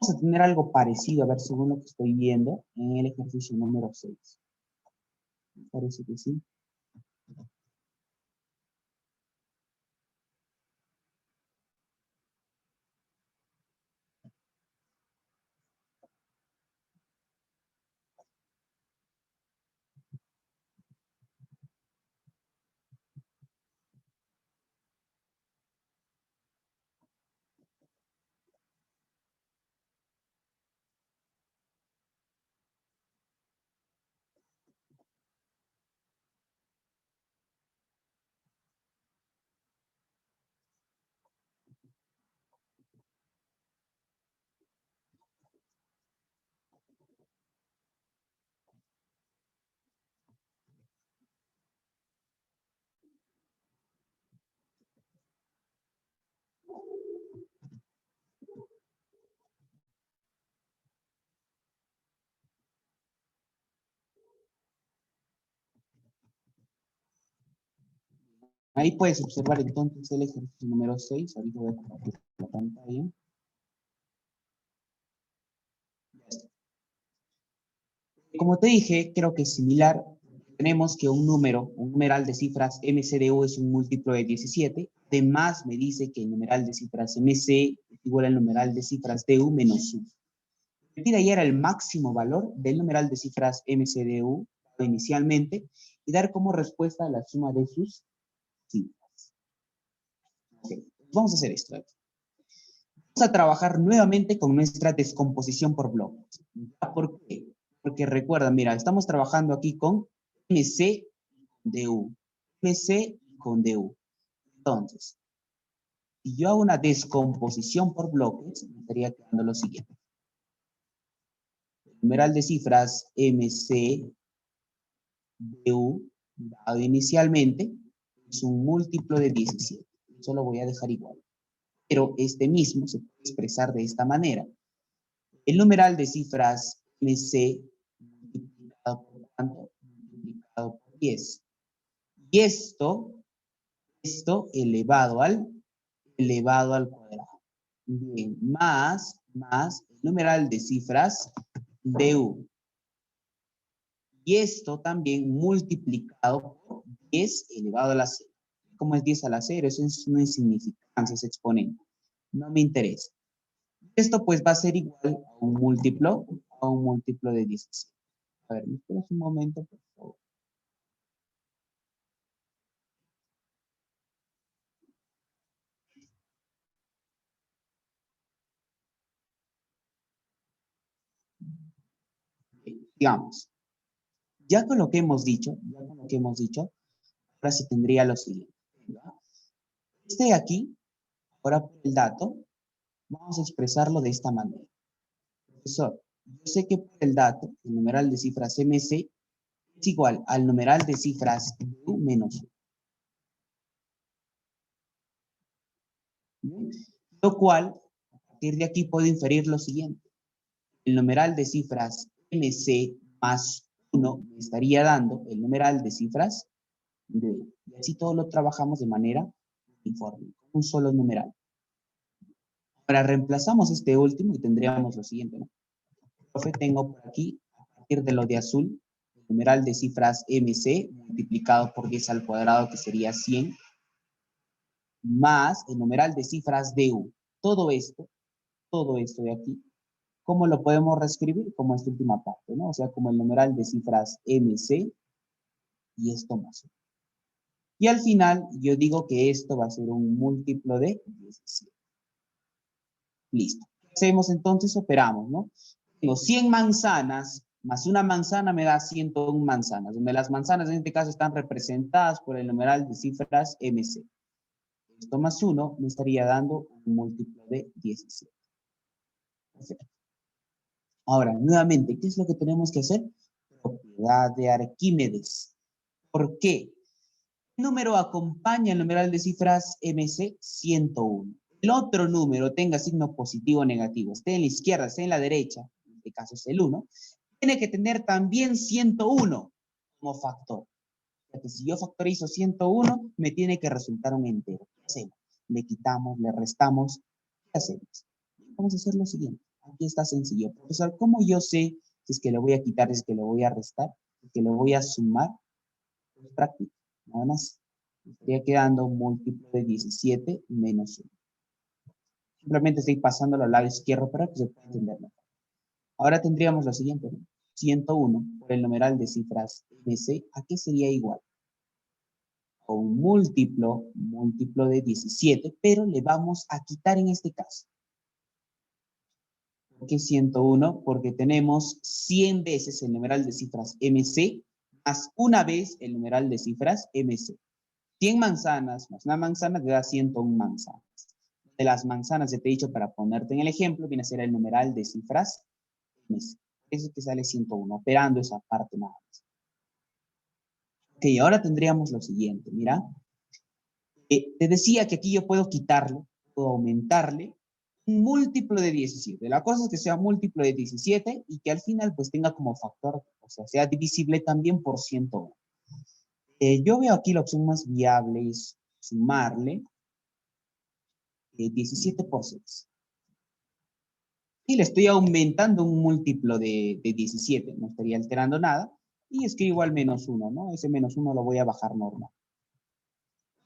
Vamos a tener algo parecido, a ver, según lo que estoy viendo, en el ejercicio número 6. Me parece que sí. Ahí puedes observar entonces el ejercicio número 6. Ahorita voy a compartir la pantalla. Como te dije, creo que es similar. Tenemos que un número, un numeral de cifras MCDU es un múltiplo de 17. Además, me dice que el numeral de cifras MC es igual al numeral de cifras DU menos U. Me pide hallar el máximo valor del numeral de cifras MCDU inicialmente y dar como respuesta la suma de sus cifras. Okay. Vamos a hacer esto. Vamos a trabajar nuevamente con nuestra descomposición por bloques. ¿Por qué? Porque recuerda, mira, estamos trabajando aquí con MC DU. MC con DU. Entonces, si yo hago una descomposición por bloques, me estaría quedando lo siguiente. El numeral de cifras MC DU, dado inicialmente, es un múltiplo de 17. Eso lo voy a dejar igual. Pero este mismo se puede expresar de esta manera. El numeral de cifras MC multiplicado por ¿cuánto? Multiplicado por 10. Y esto elevado al cuadrado. Bien, más el numeral de cifras DU. Y esto también multiplicado por 10 elevado a la 0. ¿Cómo es 10 a la 0? Eso es una insignificancia, es exponente. No me interesa. Esto pues va a ser igual a un múltiplo de 17. A ver, ¿me esperas un momento, por favor? Digamos, ya con lo que hemos dicho, ahora se tendría lo siguiente. ¿Verdad? Este de aquí, ahora por el dato, vamos a expresarlo de esta manera. Profesor, yo sé que por el dato, el numeral de cifras MC es igual al numeral de cifras U menos U. Lo cual, a partir de aquí puedo inferir lo siguiente. El numeral de cifras MC más 1 me estaría dando el numeral de cifras de U. Y así todo lo trabajamos de manera uniforme, con un solo numeral. Ahora reemplazamos este último y tendríamos lo siguiente, ¿no? Profe, tengo por aquí, a partir de lo de azul, el numeral de cifras MC multiplicado por 10 al cuadrado, que sería 100, más el numeral de cifras DU. Todo esto de aquí, ¿Cómo lo podemos reescribir? Como esta última parte, ¿no? O sea, como el numeral de cifras MC y esto más 1. Y al final, yo digo que esto va a ser un múltiplo de 17. Listo. ¿Qué hacemos entonces? Operamos, ¿no? Tengo 100 manzanas, más una manzana me da 101 manzanas, donde las manzanas en este caso están representadas por el numeral de cifras MC. Esto más 1 me estaría dando un múltiplo de 17. Perfecto. Ahora, nuevamente, ¿qué es lo que tenemos que hacer? Propiedad de Arquímedes. ¿Por qué? ¿Qué número acompaña el numeral de cifras MC? 101. El otro número tenga signo positivo o negativo, esté en la izquierda, esté en la derecha, en este caso es el 1, tiene que tener también 101 como factor. O sea que si yo factorizo 101, me tiene que resultar un entero. ¿Qué hacemos? Le quitamos, le restamos. ¿Qué hacemos? Vamos a hacer lo siguiente. Aquí está sencillo. Profesor, ¿cómo yo sé si es que le voy a quitar, si es que le voy a restar, si es que le voy a sumar? Pues práctica, nada más. Me estaría quedando un múltiplo de 17 menos 1. Simplemente estoy pasándolo al lado izquierdo para que se pueda entender mejor. Ahora tendríamos lo siguiente, ¿no? 101 por el numeral de cifras MC, ¿a qué sería igual? A un múltiplo de 17, pero le vamos a quitar en este caso. ¿Por qué 101? Porque tenemos 100 veces el numeral de cifras MC más una vez el numeral de cifras MC. 100 manzanas más una manzana te da 101 manzanas. De las manzanas, ya te he dicho, para ponerte en el ejemplo, viene a ser el numeral de cifras MC. Eso es que sale 101, operando esa parte nada más. Ok, ahora tendríamos lo siguiente, mira. Te decía que aquí yo puedo quitarlo, puedo aumentarle un múltiplo de 17. La cosa es que sea múltiplo de 17 y que al final pues tenga como factor, o sea divisible también por 101. Yo veo aquí la opción más viable es sumarle 17 por 6. Y le estoy aumentando un múltiplo de 17, no estaría alterando nada. Y escribo al menos 1, ¿no? Ese menos 1 lo voy a bajar normal.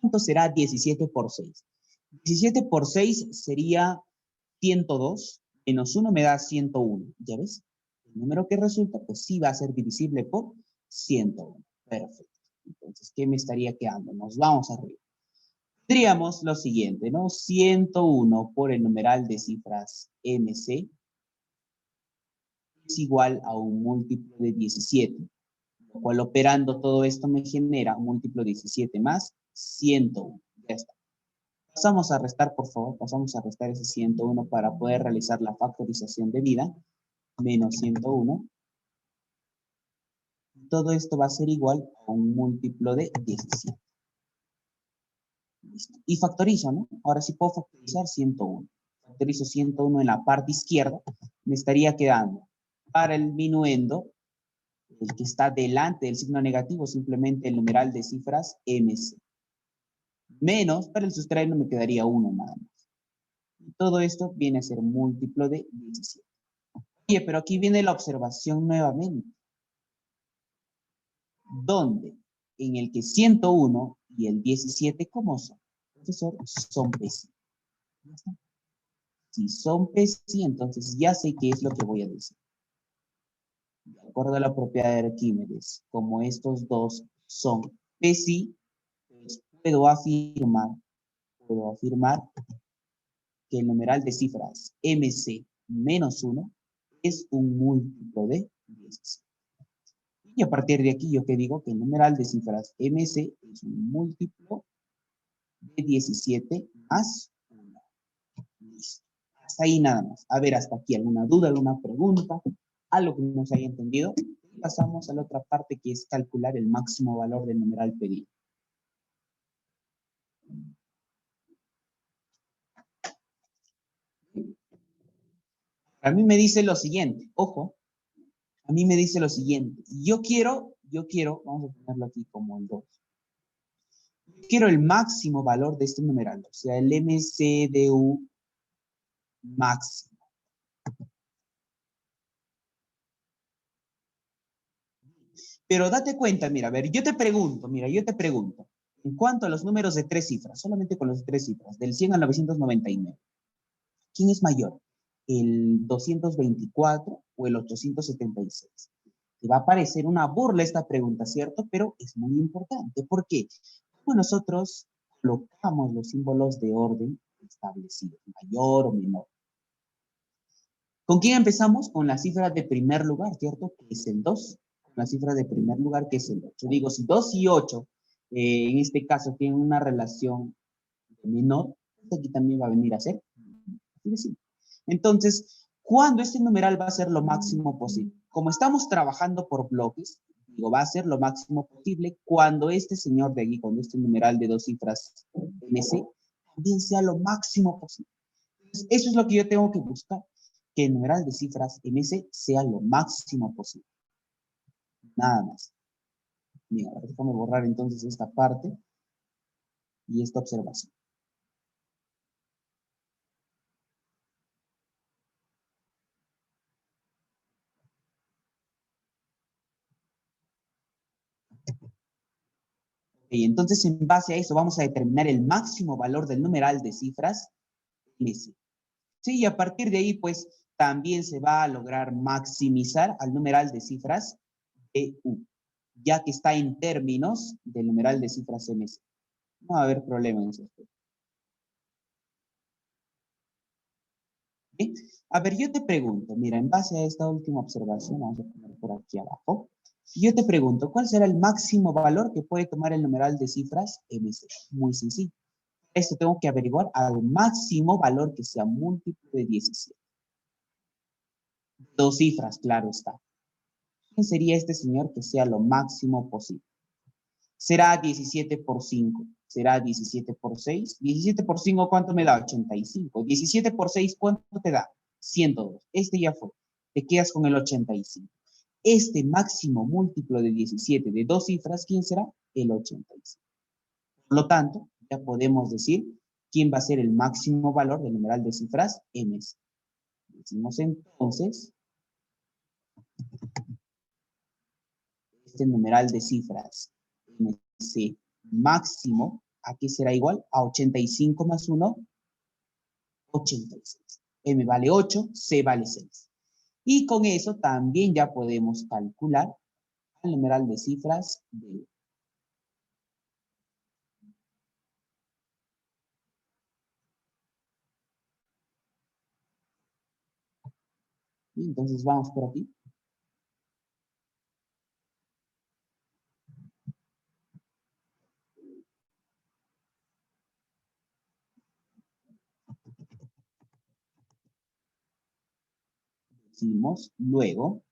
¿Cuánto será 17 por 6? 17 por 6 sería 102, menos 1 me da 101. ¿Ya ves? El número que resulta, pues sí va a ser divisible por 101. Perfecto. Entonces, ¿qué me estaría quedando? Nos vamos arriba. Tendríamos lo siguiente, ¿no? 101 por el numeral de cifras MC es igual a un múltiplo de 17, lo cual operando todo esto me genera un múltiplo de 17 más 101. Ya está. Pasamos a restar, por favor, pasamos a restar ese 101 para poder realizar la factorización debida. Menos 101. Todo esto va a ser igual a un múltiplo de 17. Listo. Y factorizo, ¿no? Ahora sí puedo factorizar 101. Factorizo 101 en la parte izquierda. Me estaría quedando para el minuendo, el que está delante del signo negativo, simplemente el numeral de cifras MC. Menos, para el sustraer me quedaría 1 nada más. Y todo esto viene a ser múltiplo de 17. Oye, pero aquí viene la observación nuevamente. ¿Dónde? En el que 101 y el 17, ¿cómo son? Profesor, son PESI. Si son PESI, entonces ya sé qué es lo que voy a decir. De acuerdo a la propiedad de Arquímedes, como estos dos son PESI, pues puedo afirmar que el numeral de cifras MC menos 1 es un múltiplo de 17. Y a partir de aquí yo que digo que el numeral de cifras MC es un múltiplo de 17 más 1. Listo. Hasta ahí nada más. A ver, hasta aquí alguna duda, alguna pregunta, algo que no se haya entendido. Y pasamos a la otra parte que es calcular el máximo valor del numeral pedido. A mí me dice lo siguiente, ojo, a mí me dice lo siguiente. Yo quiero, vamos a ponerlo aquí como el 2. Quiero el máximo valor de este numeral, o sea, el MCDU máximo. Pero date cuenta, mira, a ver, yo te pregunto, en cuanto a los números de 3 cifras, solamente con los 3 cifras, del 100 al 999, ¿quién es mayor? el 224 o el 876. Te va a parecer una burla esta pregunta, ¿cierto? Pero es muy importante. ¿Por qué? Como nosotros colocamos los símbolos de orden establecidos, mayor o menor. ¿Con quién empezamos? Con la cifra de primer lugar, ¿cierto? Que es el 2. Con la cifra de primer lugar, que es el 8. Digo, si 2 y 8, en este caso, tienen una relación menor, aquí también va a venir a ser. Entonces, ¿cuándo este numeral va a ser lo máximo posible? Como estamos trabajando por bloques, digo, va a ser lo máximo posible cuando este señor de aquí, cuando este numeral de 2 cifras MC, también sea lo máximo posible. Entonces, eso es lo que yo tengo que buscar, que el numeral de cifras MC sea lo máximo posible. Nada más. Mira, déjame borrar entonces esta parte y esta observación. Y entonces, en base a eso, vamos a determinar el máximo valor del numeral de cifras MC. Sí, y a partir de ahí, pues, también se va a lograr maximizar al numeral de cifras EU, ya que está en términos del numeral de cifras MC. No va a haber problema en eso. ¿Sí? A ver, yo te pregunto, mira, en base a esta última observación, vamos a poner por aquí abajo, yo te pregunto, ¿cuál será el máximo valor que puede tomar el numeral de cifras MC? Muy sencillo. Esto tengo que averiguar al máximo valor que sea múltiplo de 17. Dos cifras, claro está. ¿Quién sería este señor que sea lo máximo posible? ¿Será 17 por 5? ¿Será 17 por 6? 17 por 5, ¿cuánto me da? 85. 17 por 6, ¿cuánto te da? 102. Este ya fue. Te quedas con el 85. Este máximo múltiplo de 17 de dos cifras, ¿quién será? El 85. Por lo tanto, ya podemos decir quién va a ser el máximo valor del numeral de cifras MS. Decimos entonces, este numeral de cifras MC máximo, ¿a qué será igual? A 85 más 1, 86. M vale 8, C vale 6. Y con eso también ya podemos calcular el numeral de cifras de... Y entonces vamos por aquí. Decimos, luego,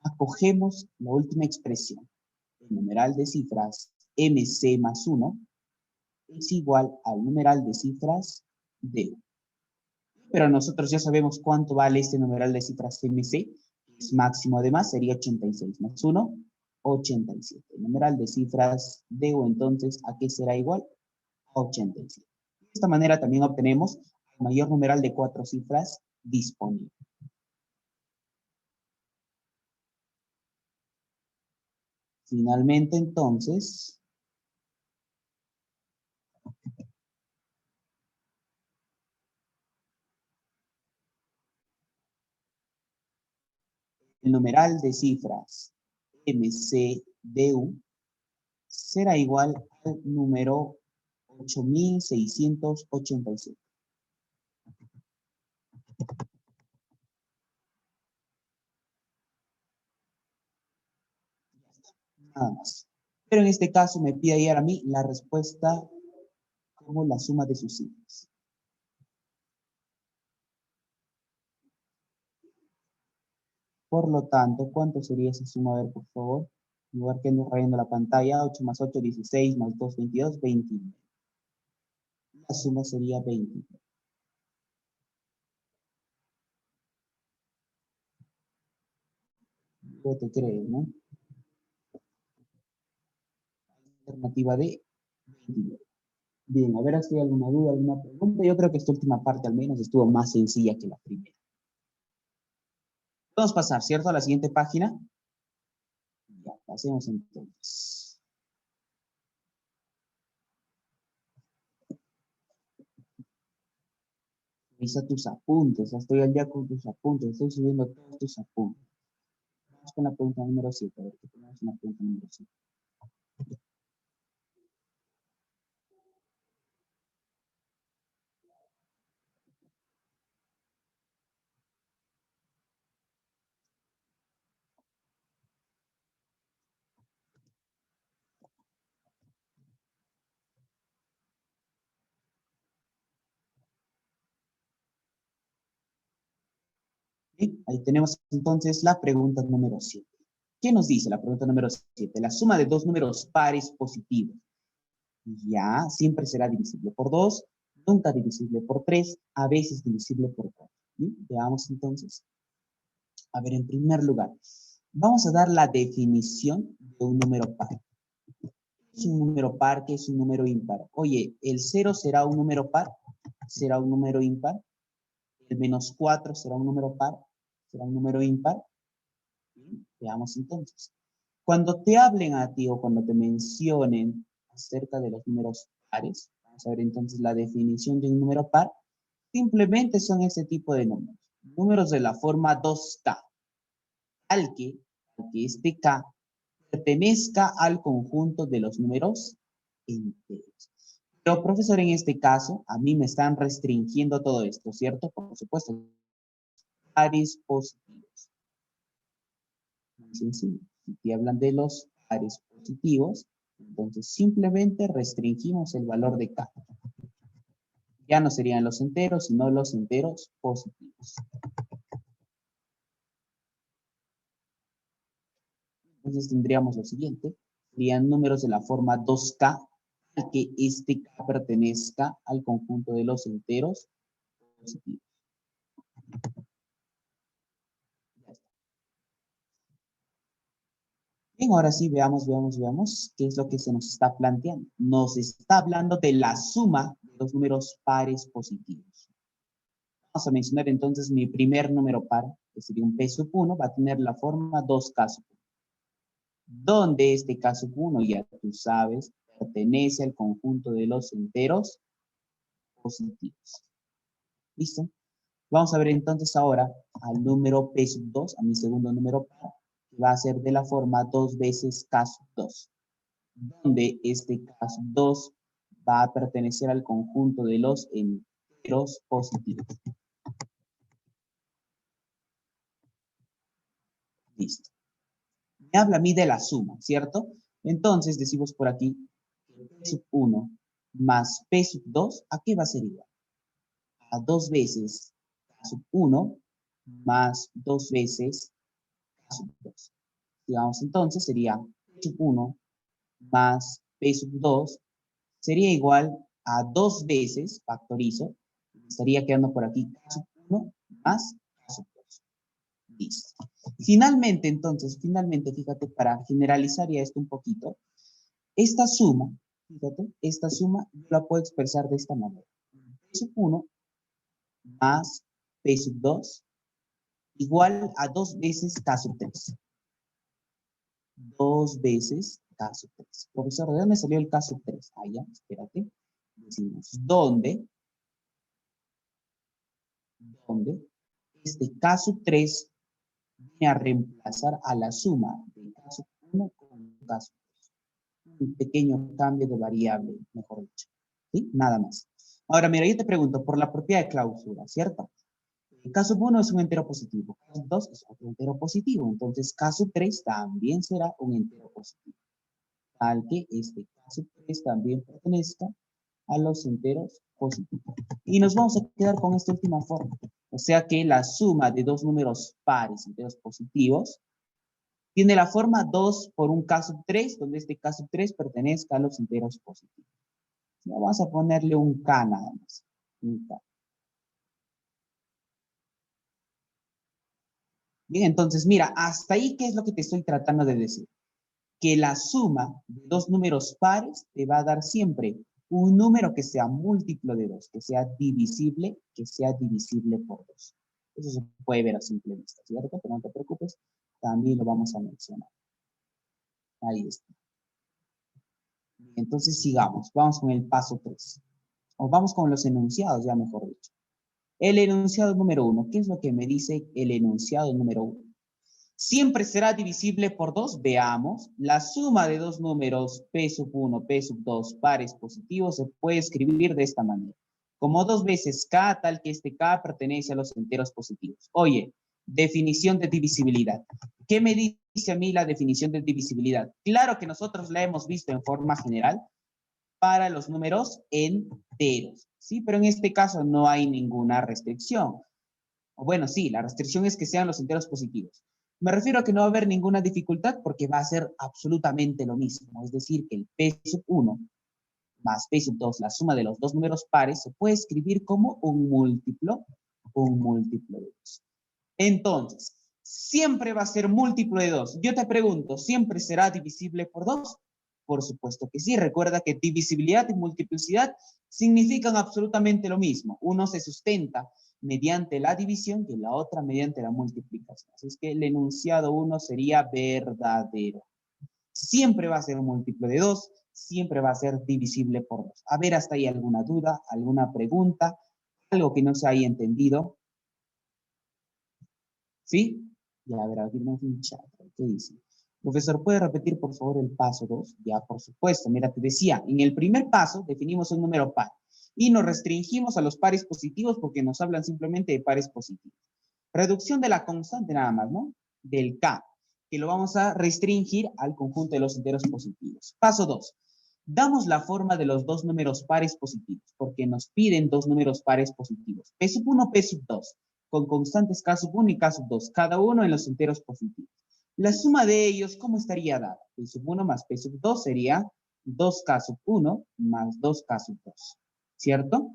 acogemos la última expresión. El numeral de cifras MC más 1 es igual al numeral de cifras D. Pero nosotros ya sabemos cuánto vale este numeral de cifras MC. Es máximo además, sería 86 más 1, 87. El numeral de cifras D, entonces, ¿a qué será igual? A 87. De esta manera también obtenemos el mayor numeral de 4 cifras disponible. Finalmente, entonces, el numeral de cifras MCDU será igual al número 8687. Nada más. Pero en este caso me pide hallar a mí la respuesta como la suma de sus signos. Por lo tanto, ¿cuánto sería esa suma? A ver, por favor. En lugar que ando rayando la pantalla, 8 más 8, 16, más 2, 22, 29. La suma sería 29. ¿Qué te crees, no? Alternativa de 29. Bien, a ver si hay alguna duda, alguna pregunta. Yo creo que esta última parte al menos estuvo más sencilla que la primera. Vamos a pasar, ¿cierto? A la siguiente página. Ya, pasemos entonces. Revisa tus apuntes. Estoy al día con tus apuntes. Estoy subiendo todos tus apuntes. Vamos con la pregunta número 7. A ver qué tenemos en la pregunta número 7. Bien, ahí tenemos entonces la pregunta número 7. ¿Qué nos dice la pregunta número 7? La suma de dos números pares positivos. Ya, siempre será divisible por 2, nunca divisible por 3, a veces divisible por 4. Bien, veamos entonces. A ver, en primer lugar, vamos a dar la definición de un número par. ¿Qué es un número par? ¿Qué es un número impar? Oye, ¿el 0 será un número par? ¿Será un número impar? ¿El menos 4 será un número par? ¿Será un número impar? Bien, veamos entonces. Cuando te hablen a ti o cuando te mencionen acerca de los números pares, vamos a ver entonces la definición de un número par, simplemente son ese tipo de números. Números de la forma 2K, al que este K pertenezca al conjunto de los números enteros. Pero, profesor, en este caso, a mí me están restringiendo todo esto, ¿cierto? Por supuesto, pares positivos. Muy sencillo. Si te hablan de los pares positivos, entonces simplemente restringimos el valor de K. Ya no serían los enteros, sino los enteros positivos. Entonces tendríamos lo siguiente. Serían números de la forma 2K, que este K pertenezca al conjunto de los enteros positivos. Bien, ahora sí, veamos qué es lo que se nos está planteando. Nos está hablando de la suma de los números pares positivos. Vamos a mencionar entonces mi primer número par, que sería un P sub 1, va a tener la forma 2K sub 1. Donde este K sub 1, ya tú sabes, pertenece al conjunto de los enteros positivos. ¿Listo? Vamos a ver entonces ahora al número P sub 2, a mi segundo número par, que va a ser de la forma 2 veces K sub 2. Donde este K sub 2 va a pertenecer al conjunto de los enteros positivos. Listo. Me habla a mí de la suma, ¿cierto? Entonces decimos por aquí que P sub 1 más P sub 2, ¿a qué va a ser igual? A 2 veces K sub 1 más 2 veces K sub 2. Digamos entonces sería P sub 1 más P sub 2 sería igual a 2 veces, factorizo, estaría quedando por aquí K sub 1 más K sub 2. Listo. Finalmente, entonces, fíjate, para generalizar ya esto un poquito, esta suma, fíjate, esta suma yo la puedo expresar de esta manera. P sub 1 más P sub 2 igual a 2 veces K sub 3. 2 veces K sub 3. Profesor, ¿de dónde salió el K sub 3? Ah, ya, espérate. Decimos, ¿dónde este K sub 3 viene a reemplazar a la suma de K sub 1 con K sub 3. Un pequeño cambio de variable, mejor dicho. ¿Sí? Nada más. Ahora, mira, yo te pregunto por la propiedad de clausura, ¿cierto? El K sub 1 es un entero positivo, K sub 2 es otro entero positivo, entonces K sub 3 también será un entero positivo. Tal que este K sub 3 también pertenezca a los enteros positivos. Y nos vamos a quedar con esta última forma. O sea que la suma de dos números pares, enteros positivos, tiene la forma 2 por un K sub 3, donde este K sub 3 pertenezca a los enteros positivos. Ya vamos a ponerle un K nada más. Un K. Bien, entonces mira, hasta ahí, ¿qué es lo que te estoy tratando de decir? Que la suma de dos números pares te va a dar siempre un número que sea múltiplo de 2, que sea divisible por 2. Eso se puede ver a simple vista, ¿cierto? Pero no te preocupes, también lo vamos a mencionar. Ahí está. Entonces sigamos, vamos con el paso 3. O vamos con los enunciados, ya mejor dicho. El enunciado número 1. ¿Qué es lo que me dice el enunciado número 1? Siempre será divisible por 2. Veamos. La suma de dos números P sub 1, P sub 2 pares positivos se puede escribir de esta manera. Como 2 veces K, tal que este K pertenece a los enteros positivos. Oye, definición de divisibilidad. ¿Qué me dice a mí la definición de divisibilidad? Claro que nosotros la hemos visto en forma general para los números enteros, ¿sí? Pero en este caso no hay ninguna restricción. O bueno, sí, la restricción es que sean los enteros positivos. Me refiero a que no va a haber ninguna dificultad porque va a ser absolutamente lo mismo. Es decir, que el P sub 1 más P sub 2, la suma de los dos números pares, se puede escribir como un múltiplo de 2. Entonces, siempre va a ser múltiplo de 2. Yo te pregunto, ¿siempre será divisible por 2? Por supuesto que sí. Recuerda que divisibilidad y multiplicidad significan absolutamente lo mismo. Uno se sustenta mediante la división y la otra mediante la multiplicación. Así es que el enunciado 1 sería verdadero. Siempre va a ser un múltiplo de 2, siempre va a ser divisible por 2. A ver, hasta ahí alguna duda, alguna pregunta, algo que no se haya entendido. ¿Sí? Ya, a ver, abrimos un chat. ¿Qué dice? Profesor, ¿puede repetir, por favor, el paso 2? Ya, por supuesto. Mira, te decía, en el primer paso definimos un número par y nos restringimos a los pares positivos porque nos hablan simplemente de pares positivos. Reducción de la constante nada más, ¿no? Del K, que lo vamos a restringir al conjunto de los enteros positivos. Paso 2. Damos la forma de los dos números pares positivos, porque nos piden dos números pares positivos. P sub 1, P sub 2, con constantes K sub 1 y K sub 2, cada uno en los enteros positivos. La suma de ellos, ¿cómo estaría dada? P sub 1 más P sub 2 sería 2K sub 1 más 2K sub 2, ¿cierto?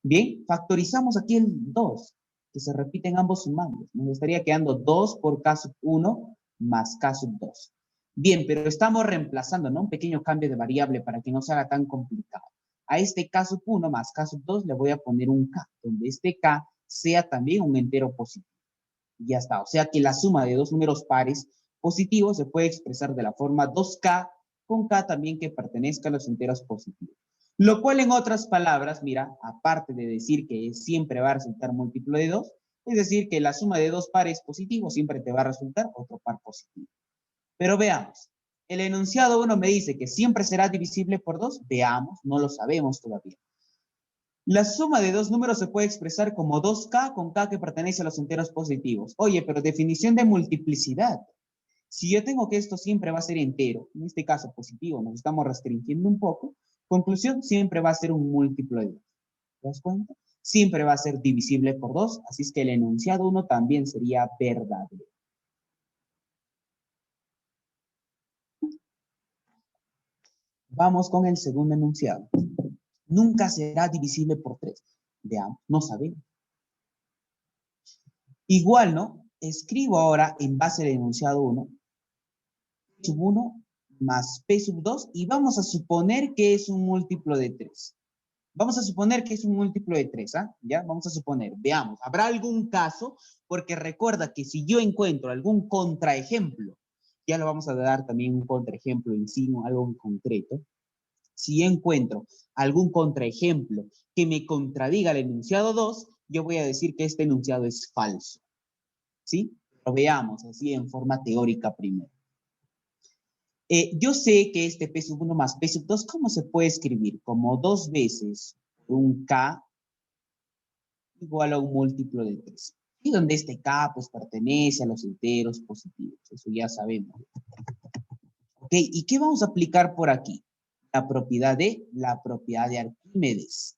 Bien, factorizamos aquí el 2, que se repiten ambos sumandos. Nos estaría quedando 2 por K sub 1 más K sub 2. Bien, pero estamos reemplazando, ¿no? Un pequeño cambio de variable para que no se haga tan complicado. A este K sub 1 más K sub 2 le voy a poner un K, donde este K sea también un entero positivo. Y ya está. O sea que la suma de dos números pares positivos se puede expresar de la forma 2K con K también que pertenezca a los enteros positivos. Lo cual, en otras palabras, mira, aparte de decir que siempre va a resultar múltiplo de 2, es decir, que la suma de dos pares positivos siempre te va a resultar otro par positivo. Pero veamos, el enunciado 1 me dice que siempre será divisible por 2. Veamos, no lo sabemos todavía. La suma de dos números se puede expresar como 2K con K que pertenece a los enteros positivos. Oye, pero definición de multiplicidad. Si yo tengo que esto siempre va a ser entero, en este caso positivo, nos estamos restringiendo un poco, conclusión, siempre va a ser un múltiplo de 2. ¿Te das cuenta? Siempre va a ser divisible por 2, así es que el enunciado 1 también sería verdadero. Vamos con el segundo enunciado. Nunca será divisible por 3. Veamos, no sabemos. Igual, ¿no? Escribo ahora en base al enunciado 1, P sub 1 más P sub 2 y vamos a suponer que es un múltiplo de 3. Vamos a suponer que es un múltiplo de 3, ¿ah? ¿Ya? Vamos a suponer. Veamos, ¿habrá algún caso? Porque recuerda que si yo encuentro algún contraejemplo, ya lo vamos a dar también un contraejemplo en sí, algo en concreto. Si encuentro algún contraejemplo que me contradiga el enunciado 2, yo voy a decir que este enunciado es falso. ¿Sí? Lo veamos así en forma teórica primero. Yo sé que este P sub 1 más P sub 2, ¿cómo se puede escribir? Como 2 veces un K igual a un múltiplo de 3. Y donde este K pues pertenece a los enteros positivos. Eso ya sabemos. Ok, ¿y qué vamos a aplicar por aquí? La propiedad de Arquímedes.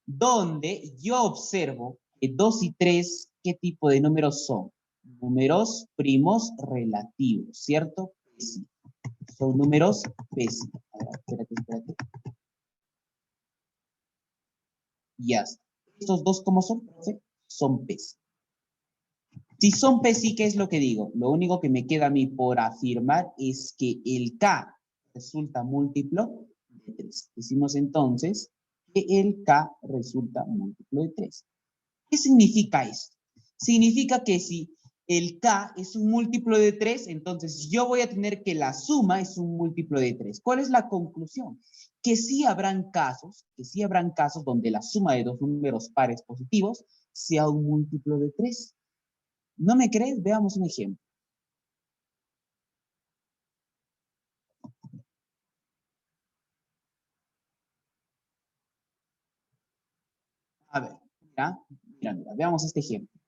Donde yo observo que 2 y 3, ¿qué tipo de números son? Números primos relativos, ¿cierto? Sí. Son números PESI. Espérate. Ya está. ¿Estos dos cómo son? Son PESI. Si son PESI, ¿qué es lo que digo? Lo único que me queda a mí por afirmar es que el K resulta múltiplo de 3. Decimos entonces que el K resulta múltiplo de 3. ¿Qué significa esto? Significa que si el K es un múltiplo de 3, entonces yo voy a tener que la suma es un múltiplo de 3. ¿Cuál es la conclusión? Que sí habrán casos donde la suma de dos números pares positivos sea un múltiplo de 3. ¿No me crees? Veamos un ejemplo. A ver, mira, veamos este ejemplo.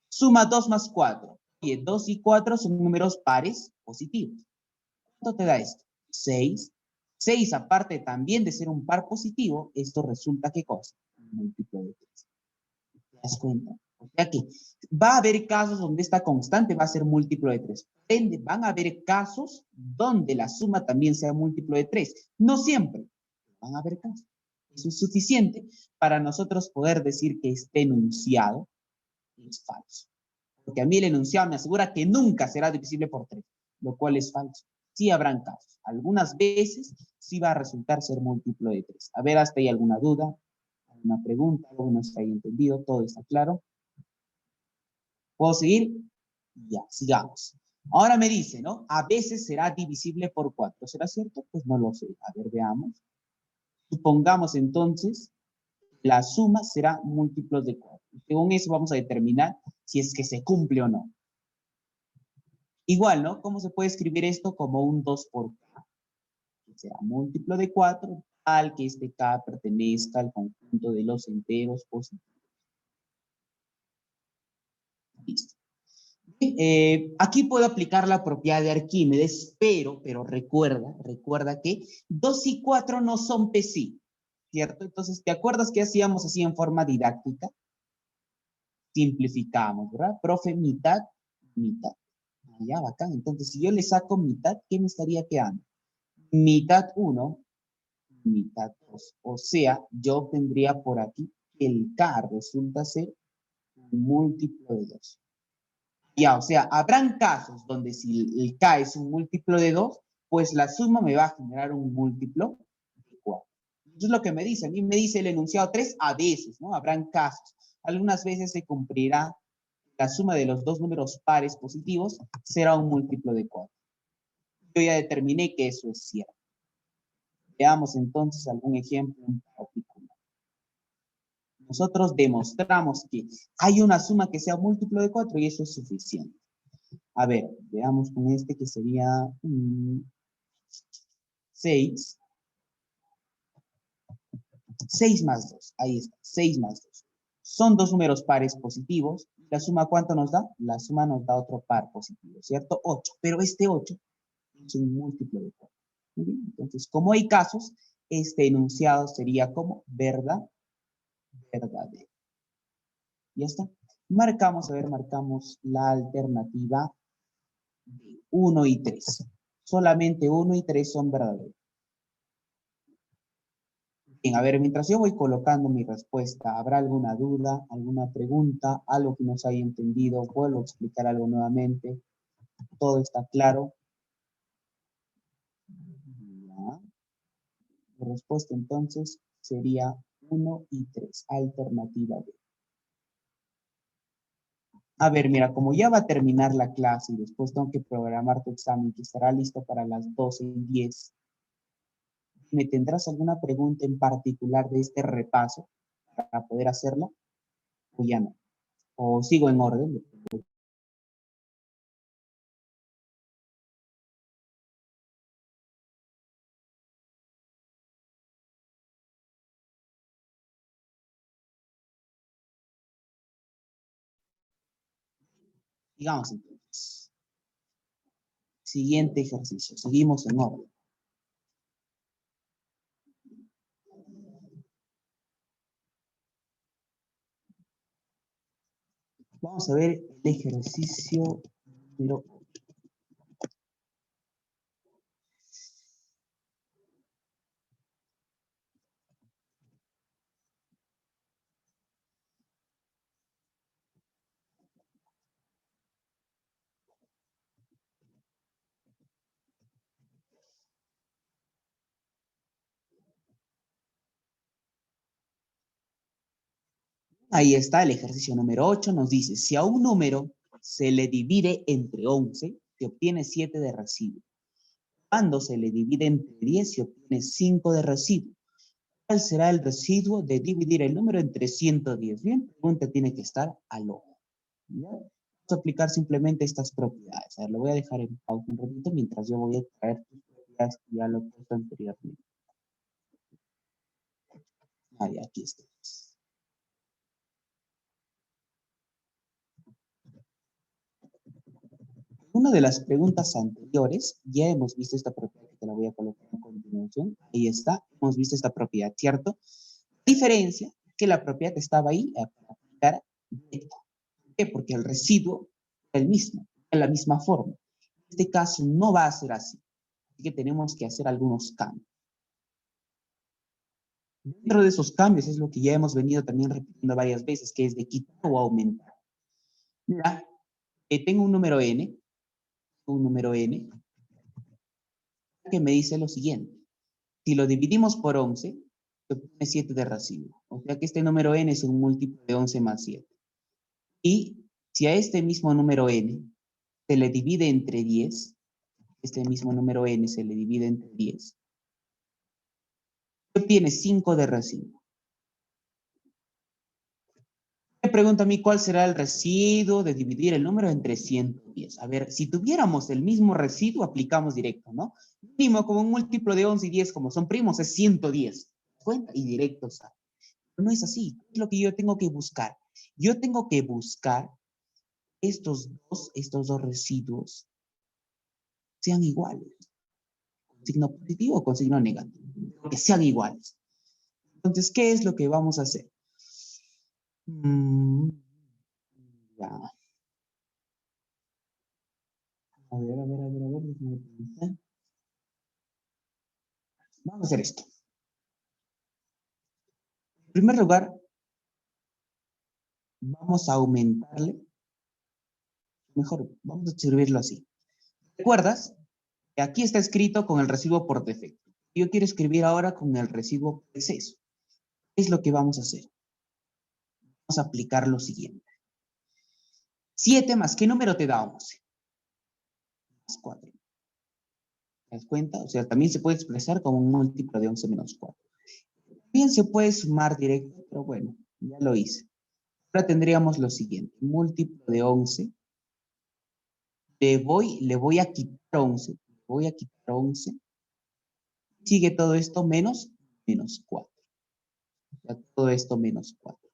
Suma 2 más 4. Oye, 2 y 4 son números pares positivos. ¿Cuánto te da esto? 6. 6, aparte también de ser un par positivo, esto resulta, ¿qué cosa? Un múltiplo de 3. ¿Te das cuenta? O sea que va a haber casos donde esta constante va a ser múltiplo de 3. Van a haber casos donde la suma también sea múltiplo de 3. No siempre, van a haber casos. Eso es suficiente para nosotros poder decir que este enunciado es falso. Porque a mí el enunciado me asegura que nunca será divisible por 3, lo cual es falso. Sí habrán casos. Algunas veces sí va a resultar ser múltiplo de 3. A ver, ¿hasta ahí alguna duda? ¿Alguna pregunta? ¿Algo no está ahí entendido? ¿Todo está claro? ¿Puedo seguir? Ya, sigamos. Ahora me dice, ¿no? A veces será divisible por 4. ¿Será cierto? Pues no lo sé. A ver, veamos. Supongamos entonces la suma será múltiplos de 4. Según eso vamos a determinar si es que se cumple o no. Igual, ¿no? ¿Cómo se puede escribir esto? Como un 2 por k. Será múltiplo de 4, tal que este k pertenezca al conjunto de los enteros positivos. Listo. Aquí puedo aplicar la propiedad de Arquímedes, pero recuerda que 2 y 4 no son psi, ¿cierto? Entonces, ¿te acuerdas que hacíamos así en forma didáctica? Simplificamos, ¿verdad? Profe, mitad, mitad. Ya, bacán. Entonces, si yo le saco mitad, ¿qué me estaría quedando? Mitad 1, mitad 2. O sea, yo obtendría por aquí que el k resulta ser un múltiplo de 2. Ya, o sea, habrán casos donde si el k es un múltiplo de 2, pues la suma me va a generar un múltiplo de 4. Eso es lo que me dice. A mí me dice el enunciado 3 a veces, ¿no? Habrán casos. Algunas veces se cumplirá la suma de los dos números pares positivos será un múltiplo de 4. Yo ya determiné que eso es cierto. Veamos entonces algún ejemplo en particular. Nosotros demostramos que hay una suma que sea múltiplo de 4 y eso es suficiente. A ver, veamos con este que sería 6. 6 más 2, ahí está, 6 más 2. Son dos números pares positivos. ¿La suma cuánto nos da? La suma nos da otro par positivo, ¿cierto? 8, pero este 8 es un múltiplo de 4. Muy bien, entonces, como hay casos, este enunciado sería como verdadero. Ya está. Marcamos la alternativa de 1 y 3. Solamente 1 y 3 son verdaderos. Bien, a ver, mientras yo voy colocando mi respuesta, ¿habrá alguna duda, alguna pregunta, algo que no se haya entendido? ¿Vuelvo a explicar algo nuevamente? ¿Todo está claro? Ya. La respuesta entonces sería 1 y 3, alternativa B. A ver, mira, como ya va a terminar la clase y después tengo que programar tu examen que estará listo para las 12:10, ¿me tendrás alguna pregunta en particular de este repaso para poder hacerla? ¿O ya no? ¿O sigo en orden? Digamos entonces. Siguiente ejercicio. Seguimos en orden. Vamos a ver el ejercicio número 8. Ahí está el ejercicio número 8. Nos dice, si a un número se le divide entre 11, se obtiene 7 de residuo. Cuando se le divide entre 10, se obtiene 5 de residuo. ¿Cuál será el residuo de dividir el número entre 110? Bien, pregunta tiene que estar al ojo. ¿Ya? Vamos a aplicar simplemente estas propiedades. A ver, lo voy a dejar en pausa un ratito mientras yo voy a traer tus propiedades que ya lo he puesto anteriormente. Ahí, aquí está. Una de las preguntas anteriores, ya hemos visto esta propiedad que te la voy a colocar a continuación. Ahí está, hemos visto esta propiedad, ¿cierto? Diferencia que la propiedad estaba ahí para aplicar directo. ¿Por qué? Porque el residuo es el mismo, en la misma forma. En este caso no va a ser así. Así que tenemos que hacer algunos cambios. Dentro de esos cambios es lo que ya hemos venido también repitiendo varias veces, que es de quitar o aumentar. Mira, tengo un número n, que me dice lo siguiente. Si lo dividimos por 11, se obtiene 7 de residuo. O sea que este número n es un múltiplo de 11 más 7. Y si a este mismo número n se le divide entre 10, este mismo número n se le divide entre 10, se obtiene 5 de residuo. Me pregunta a mí cuál será el residuo de dividir el número entre 110. A ver, si tuviéramos el mismo residuo, aplicamos directo, ¿no? Mínimo como un múltiplo de 11 y 10, como son primos, es 110. Cuenta y directo sale. Pero no es así. ¿Qué es lo que yo tengo que buscar? Yo tengo que buscar estos dos residuos sean iguales. Con signo positivo o con signo negativo. Que sean iguales. Entonces, ¿qué es lo que vamos a hacer? Ya. A ver. Déjame pensar. Vamos a hacer esto. En primer lugar, vamos a aumentarle. Mejor, vamos a escribirlo así. ¿Recuerdas? Que aquí está escrito con el residuo por defecto. Yo quiero escribir ahora con el residuo por exceso. ¿Qué es lo que vamos a hacer? Vamos a aplicar lo siguiente. 7 más, ¿qué número te da 11? Más 4. ¿Te das cuenta? O sea, también se puede expresar como un múltiplo de 11 menos 4. También se puede sumar directo, pero bueno, ya lo hice. Ahora tendríamos lo siguiente. Múltiplo de 11. Le voy a quitar 11. Voy a quitar 11. Sigue todo esto menos 4. O sea, todo esto menos 4. ¿Qué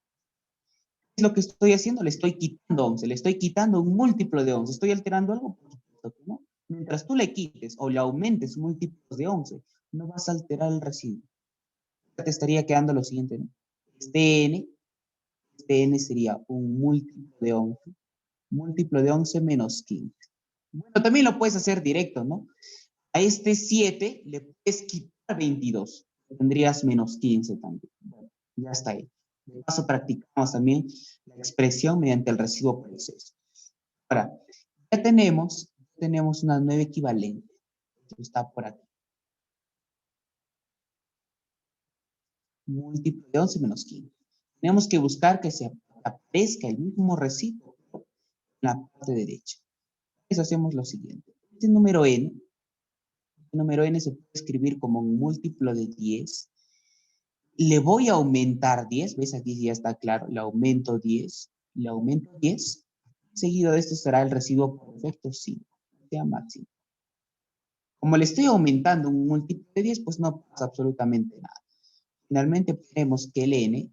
es lo que estoy haciendo? Le estoy quitando 11. Le estoy quitando un múltiplo de 11. ¿Estoy alterando algo? Por supuesto que no. Mientras tú le quites o le aumentes múltiplos de 11, no vas a alterar el residuo. Te estaría quedando lo siguiente, ¿no? Este n sería un múltiplo de 11 menos 15. Bueno, también lo puedes hacer directo, ¿no? A este 7 le puedes quitar 22. Tendrías menos 15 también. Bueno, ya está ahí. De paso, practicamos también la expresión mediante el residuo por exceso. Ahora, ya tenemos una 9 equivalente. Está por aquí. Múltiplo de 11 menos 15. Tenemos que buscar que se aparezca el mismo residuo en la parte derecha. Entonces hacemos lo siguiente. Este número n se puede escribir como un múltiplo de 10. Le voy a aumentar 10. ¿Ves? Aquí ya está claro. Le aumento 10. Seguido de esto será el residuo por defecto 5. Sea máximo. Como le estoy aumentando un múltiplo de 10, pues no pasa absolutamente nada. Finalmente tenemos que el n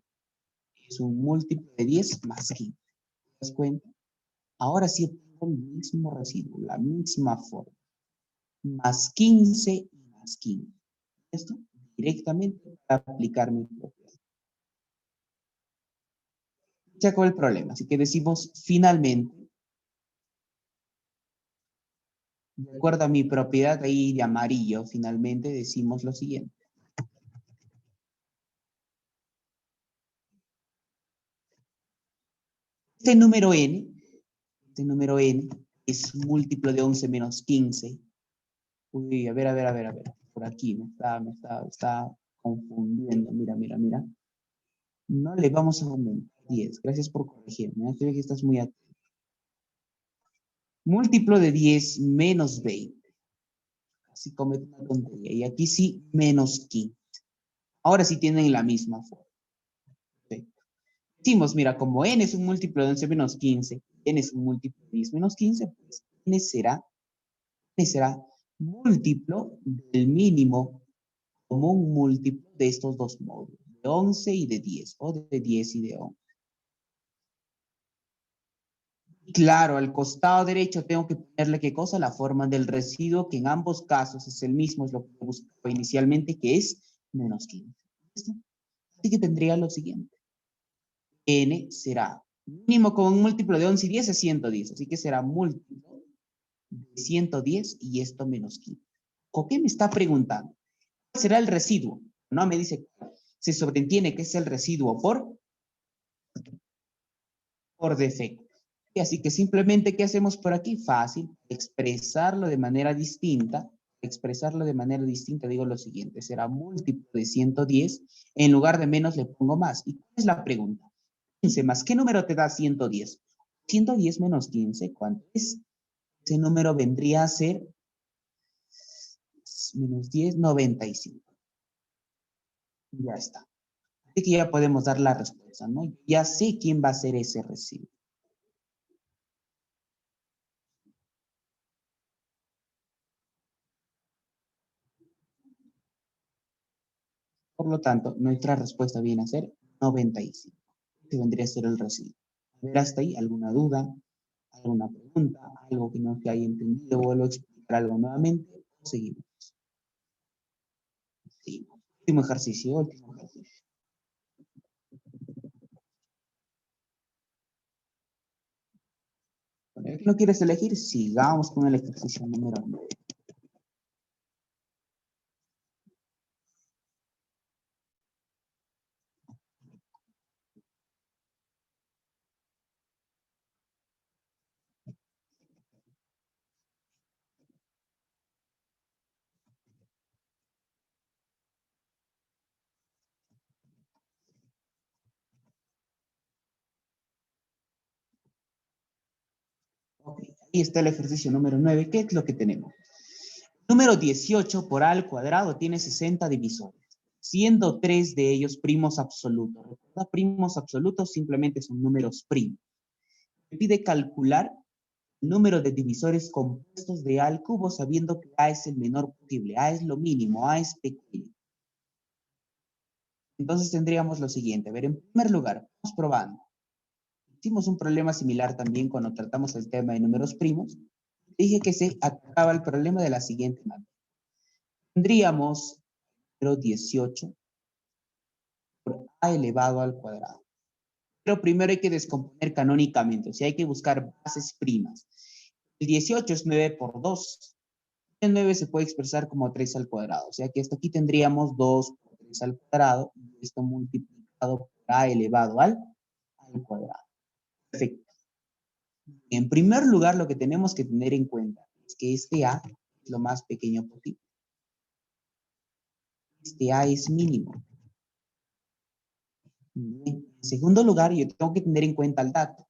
es un múltiplo de 10 más 15. ¿Te das cuenta? Ahora sí tengo el mismo residuo, la misma forma. Más 15 y más 15. Esto directamente para aplicar mi propiedad. Se acabó el problema. Así que decimos finalmente, de acuerdo a mi propiedad ahí de amarillo, finalmente decimos lo siguiente. Este número n es múltiplo de 11 menos 15. Uy, a ver. Por aquí me está confundiendo. Mira. No le vamos a aumentar 10. Gracias por corregirme. Creo que estás muy atento. Múltiplo de 10 menos 20. Así cometo una tontería. Y aquí sí, menos 15. Ahora sí tienen la misma forma. Perfecto. Decimos, mira, como n es un múltiplo de 11 menos 15, n es un múltiplo de 10 menos 15, pues n será múltiplo del mínimo común múltiplo de estos dos módulos, de 11 y de 10, o de 10 y de 11. Claro, al costado derecho tengo que ponerle ¿qué cosa? La forma del residuo, que en ambos casos es el mismo, es lo que buscaba inicialmente, que es menos 15. ¿Listo? Así que tendría lo siguiente. N será mínimo con un múltiplo de 11 y 10 es 110, así que será múltiplo de 110 y esto menos 15. ¿O qué me está preguntando? ¿Cuál será el residuo? No me dice cuál. Se sobreentiende que es el residuo por defecto. Y así que simplemente, ¿qué hacemos por aquí? Fácil, expresarlo de manera distinta. Expresarlo de manera distinta, digo lo siguiente, será múltiplo de 110, en lugar de menos le pongo más. ¿Y cuál es la pregunta? 15 más, ¿qué número te da 110? 110 menos 15, ¿cuánto es? Ese número vendría a ser menos 10, 95. Ya está. Así que ya podemos dar la respuesta, ¿no? Ya sé quién va a ser ese residuo. Por lo tanto, nuestra respuesta viene a ser 95. Este vendría a ser el residuo. A ver, hasta ahí, ¿alguna duda? ¿Alguna pregunta? ¿Algo que no se haya entendido? ¿Vuelvo a explicar algo nuevamente? Seguimos. Seguimos. Último ejercicio, último ejercicio. Bueno, ¿no quieres elegir? Sigamos con el ejercicio número 9. Ok, ahí está el ejercicio número 9. ¿Qué es lo que tenemos? Número 18 por a al cuadrado tiene 60 divisores, siendo 3 de ellos primos absolutos. Recuerda, primos absolutos simplemente son números primos. Me pide calcular el número de divisores compuestos de a al cubo, sabiendo que a es el menor posible, a es lo mínimo, a es pequeño. Entonces tendríamos lo siguiente. A ver, en primer lugar, vamos probando. Hicimos un problema similar también cuando tratamos el tema de números primos. Dije que se atacaba el problema de la siguiente manera. Tendríamos 18 por a elevado al cuadrado. Pero primero hay que descomponer canónicamente, o sea, hay que buscar bases primas. El 18 es 9 por 2. El 9 se puede expresar como 3 al cuadrado, o sea que hasta aquí tendríamos 2 por 3 al cuadrado, y esto multiplicado por a elevado al cuadrado. Perfecto. En primer lugar, lo que tenemos que tener en cuenta es que este a es lo más pequeño posible. Este a es mínimo. En segundo lugar, yo tengo que tener en cuenta el dato.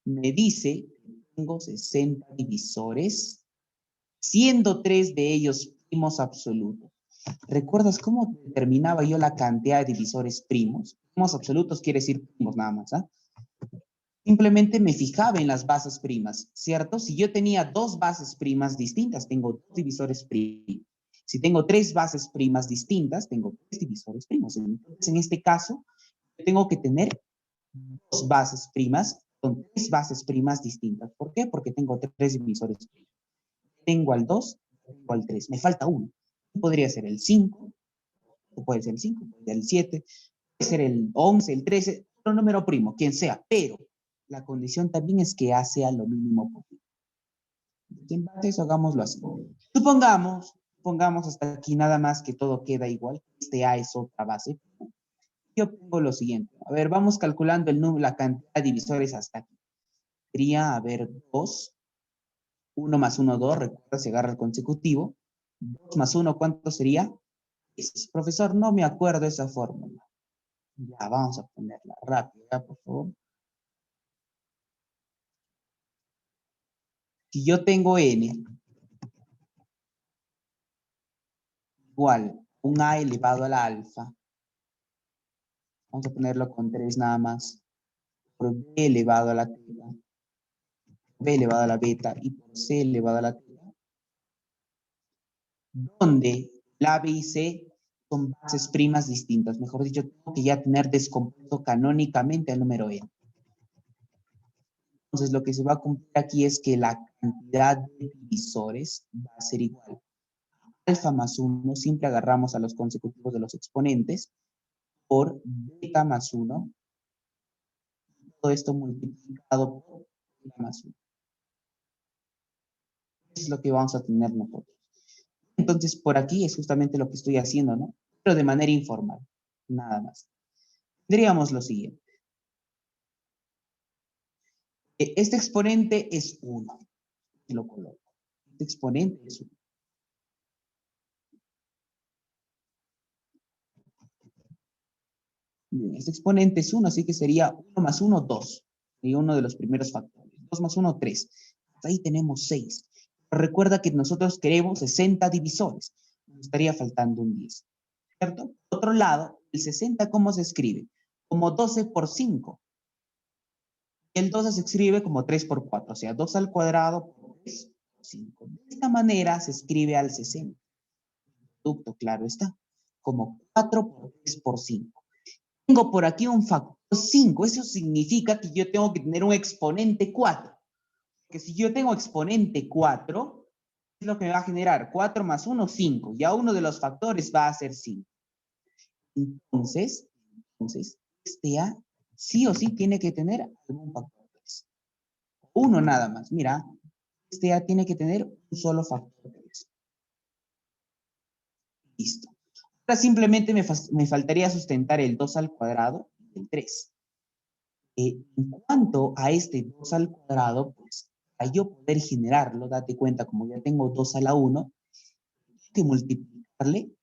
Me dice que tengo 60 divisores, siendo 3 de ellos primos absolutos. ¿Recuerdas cómo determinaba yo la cantidad de divisores primos? Primos absolutos quiere decir primos nada más, ¿ah? Simplemente me fijaba en las bases primas, ¿cierto? Si yo tenía dos bases primas distintas, tengo dos divisores primos. Si tengo tres bases primas distintas, tengo tres divisores primos. Entonces, en este caso, tengo que tener dos bases primas con tres bases primas distintas. ¿Por qué? Porque tengo tres divisores primos. Tengo al 2, tengo al 3. Me falta uno. Podría ser el 5, puede ser el 5, puede ser el 7, puede ser el 11, el 13, otro número primo, quien sea, pero la condición también es que A sea lo mínimo posible. En base a eso, hagámoslo así. Supongamos hasta aquí nada más que todo queda igual. Este A es otra base. Yo pongo lo siguiente. A ver, vamos calculando el número, la cantidad de divisores hasta aquí. Sería, a ver, 2. 1 más 1, 2. Recuerda, se agarra el consecutivo. 2 más 1, ¿cuánto sería? Profesor, no me acuerdo esa fórmula. Ya, vamos a ponerla rápida, por favor. Si yo tengo n igual un a elevado a la alfa, Vamos a ponerlo con 3 nada más. Por b elevado a la teta, b elevado a la beta y por c elevado a la teta, donde la B y C son bases primas distintas. Mejor dicho, tengo que ya tener descompuesto canónicamente al número n. Entonces, lo que se va a cumplir aquí es que la cantidad de divisores va a ser igual. Alfa más 1, siempre agarramos a los consecutivos de los exponentes, por beta más 1, todo esto multiplicado por beta más 1. Eso es lo que vamos a tener nosotros. Entonces, por aquí es justamente lo que estoy haciendo, ¿no? Pero de manera informal, nada más. Tendríamos lo siguiente. Este exponente es 1. Lo coloco. Este exponente es 1. Bien, este exponente es 1, así que sería 1 más 1, 2. Y uno de los primeros factores. 2 más 1, 3. Hasta ahí tenemos 6. Pero recuerda que nosotros queremos 60 divisores. Nos estaría faltando un 10. ¿Cierto? Por otro lado, el 60, ¿cómo se escribe? Como 12 por 5. El 12 se escribe como 3 por 4, o sea, 2 al cuadrado por 3 por 5. De esta manera se escribe al 60. Producto, claro está, como 4 por 3 por 5. Tengo por aquí un factor 5, eso significa que yo tengo que tener un exponente 4. Porque si yo tengo exponente 4, ¿qué es lo que me va a generar? 4 más 1, 5. Ya uno de los factores va a ser 5. Entonces, este A sí o sí tiene que tener algún factor 3. Uno nada más. Mira, este A tiene que tener un solo factor 3. Listo. Ahora simplemente me faltaría sustentar el 2 al cuadrado y el 3. En cuanto a este 2 al cuadrado, pues para yo poder generarlo, date cuenta, como ya tengo 2 a la 1, tengo que multiplicarle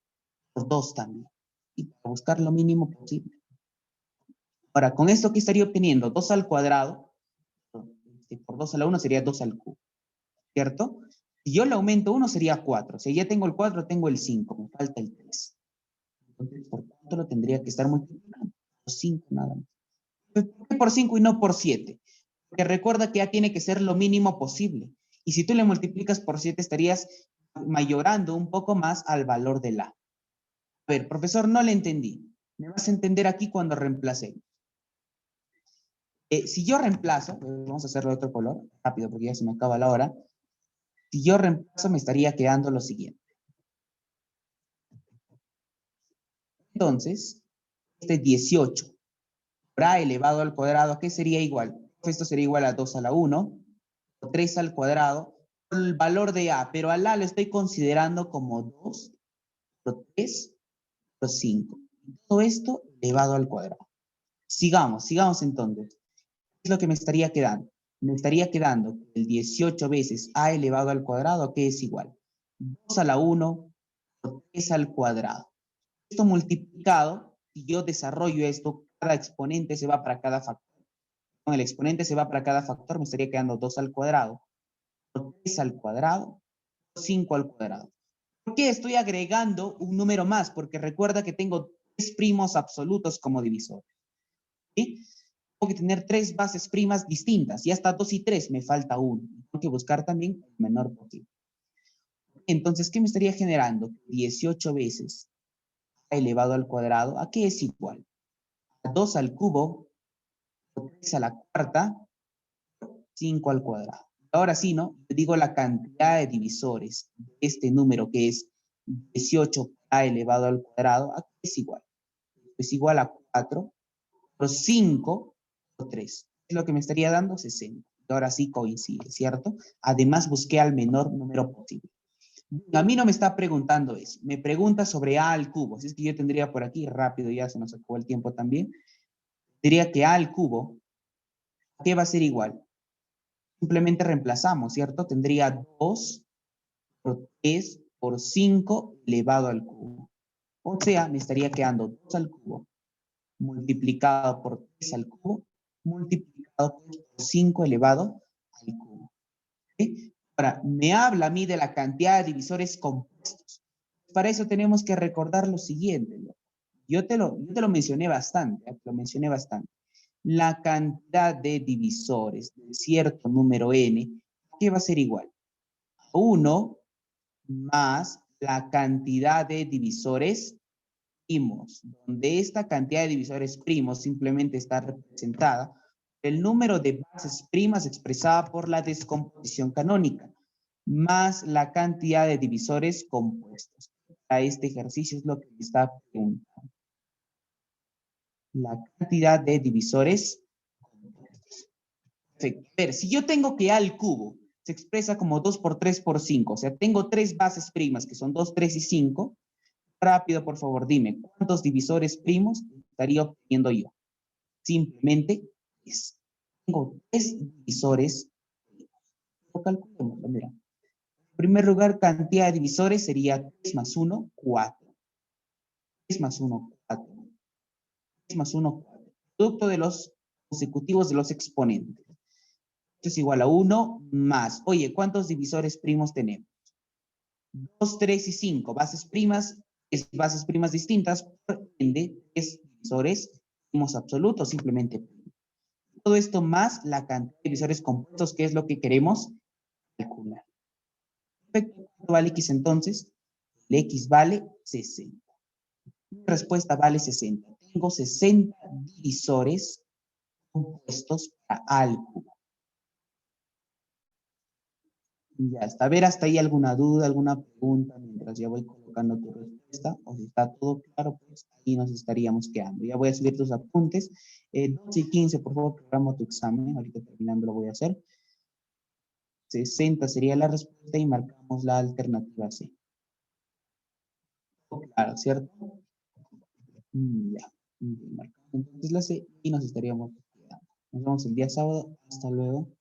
por 2 también. Y para buscar lo mínimo posible. Ahora, con esto, ¿qué estaría obteniendo? 2 al cuadrado, por 2 a la 1 sería 2 al cubo, ¿cierto? Si yo le aumento 1 sería 4. Si ya tengo el 4, tengo el 5, me falta el 3. Entonces, por 4 lo tendría que estar multiplicando. Por 5 nada más. ¿Por qué por 5 y no por 7? Porque recuerda que ya tiene que ser lo mínimo posible. Y si tú le multiplicas por 7, estarías mayorando un poco más al valor de la. A ver, profesor, no le entendí. Me vas a entender aquí cuando reemplacemos. Si yo reemplazo, vamos a hacerlo de otro color, rápido porque ya se me acaba la hora. Si yo reemplazo, me estaría quedando lo siguiente. Entonces, este 18 por a elevado al cuadrado, ¿qué sería igual? Esto sería igual a 2 a la 1, por 3 al cuadrado, por el valor de a, pero al a lo estoy considerando como 2 por 3 por 5. Todo esto elevado al cuadrado. Sigamos entonces. ¿Qué es lo que me estaría quedando? Me estaría quedando el 18 veces a elevado al cuadrado, que es igual. 2 a la 1 por 3 al cuadrado. Esto multiplicado, si yo desarrollo esto, cada exponente se va para cada factor. Con el exponente se va para cada factor, me estaría quedando 2 al cuadrado, por 3 al cuadrado, por 5 al cuadrado. ¿Por qué estoy agregando un número más? Porque recuerda que tengo 3 primos absolutos como divisor. ¿Sí? Tengo que tener 3 bases primas distintas. Y hasta 2 y 3 me falta 1. Tengo que buscar también el menor posible. Entonces, ¿qué me estaría generando? 18 veces a elevado al cuadrado. ¿A qué es igual? A 2 al cubo, por 3 a la cuarta, 5 al cuadrado. Ahora sí, ¿no? Te digo la cantidad de divisores de este número que es 18 a elevado al cuadrado. ¿A qué es igual? Es igual a 4 por 5 por 3. Es lo que me estaría dando 60. Ahora sí coincide, ¿cierto? Además busqué al menor número posible. A mí no me está preguntando eso. Me pregunta sobre a al cubo. Así es que yo tendría por aquí, rápido, ya se nos acabó el tiempo también. Diría que a al cubo, ¿a qué va a ser igual? Simplemente reemplazamos, ¿cierto? Tendría 2 por 3 por 5 elevado al cubo. O sea, me estaría quedando 2 al cubo multiplicado por 3 al cubo multiplicado por 5 elevado al cubo. ¿Sí? Ahora, me habla a mí de la cantidad de divisores compuestos. Para eso tenemos que recordar lo siguiente, ¿no? Yo te lo mencioné bastante, te lo mencioné bastante. La cantidad de divisores de cierto número n, ¿qué va a ser igual? 1 más la cantidad de divisores primos, donde esta cantidad de divisores primos simplemente está representada por el número de bases primas expresada por la descomposición canónica, más la cantidad de divisores compuestos. A este ejercicio es lo que me está preguntando. La cantidad de divisores compuestos. Perfecto. A ver, si yo tengo que A al cubo se expresa como 2 por 3 por 5, o sea, tengo 3 bases primas que son 2, 3 y 5. Rápido, por favor, dime, ¿cuántos divisores primos estaría obteniendo yo? Simplemente tengo 3 divisores primos. Lo calculemos, mira. En primer lugar, cantidad de divisores sería 3 más 1, 4. 3 más 1, 4. 3 más 1, 4. Producto de los consecutivos de los exponentes. Esto es igual a 1 más. Oye, ¿cuántos divisores primos tenemos? 2, 3 y 5. Bases primas distintas, por ende, 3 divisores primos absolutos, simplemente. Todo esto más la cantidad de divisores compuestos, que es lo que queremos calcular. Perfecto. ¿Cuánto vale X entonces? El X vale 60. Mi respuesta vale 60. Tengo 60 divisores compuestos para A al cubo. Ya está. A ver, hasta ahí alguna duda, alguna pregunta, mientras ya voy colocando tu respuesta, o si está todo claro, pues ahí nos estaríamos quedando. Ya voy a subir tus apuntes. 12 y 15, por favor, programa tu examen. Ahorita terminando lo voy a hacer. 60 sería la respuesta y marcamos la alternativa C. Claro, ¿cierto? Ya. Marcamos entonces la C y nos estaríamos quedando. Nos vemos el día sábado. Hasta luego.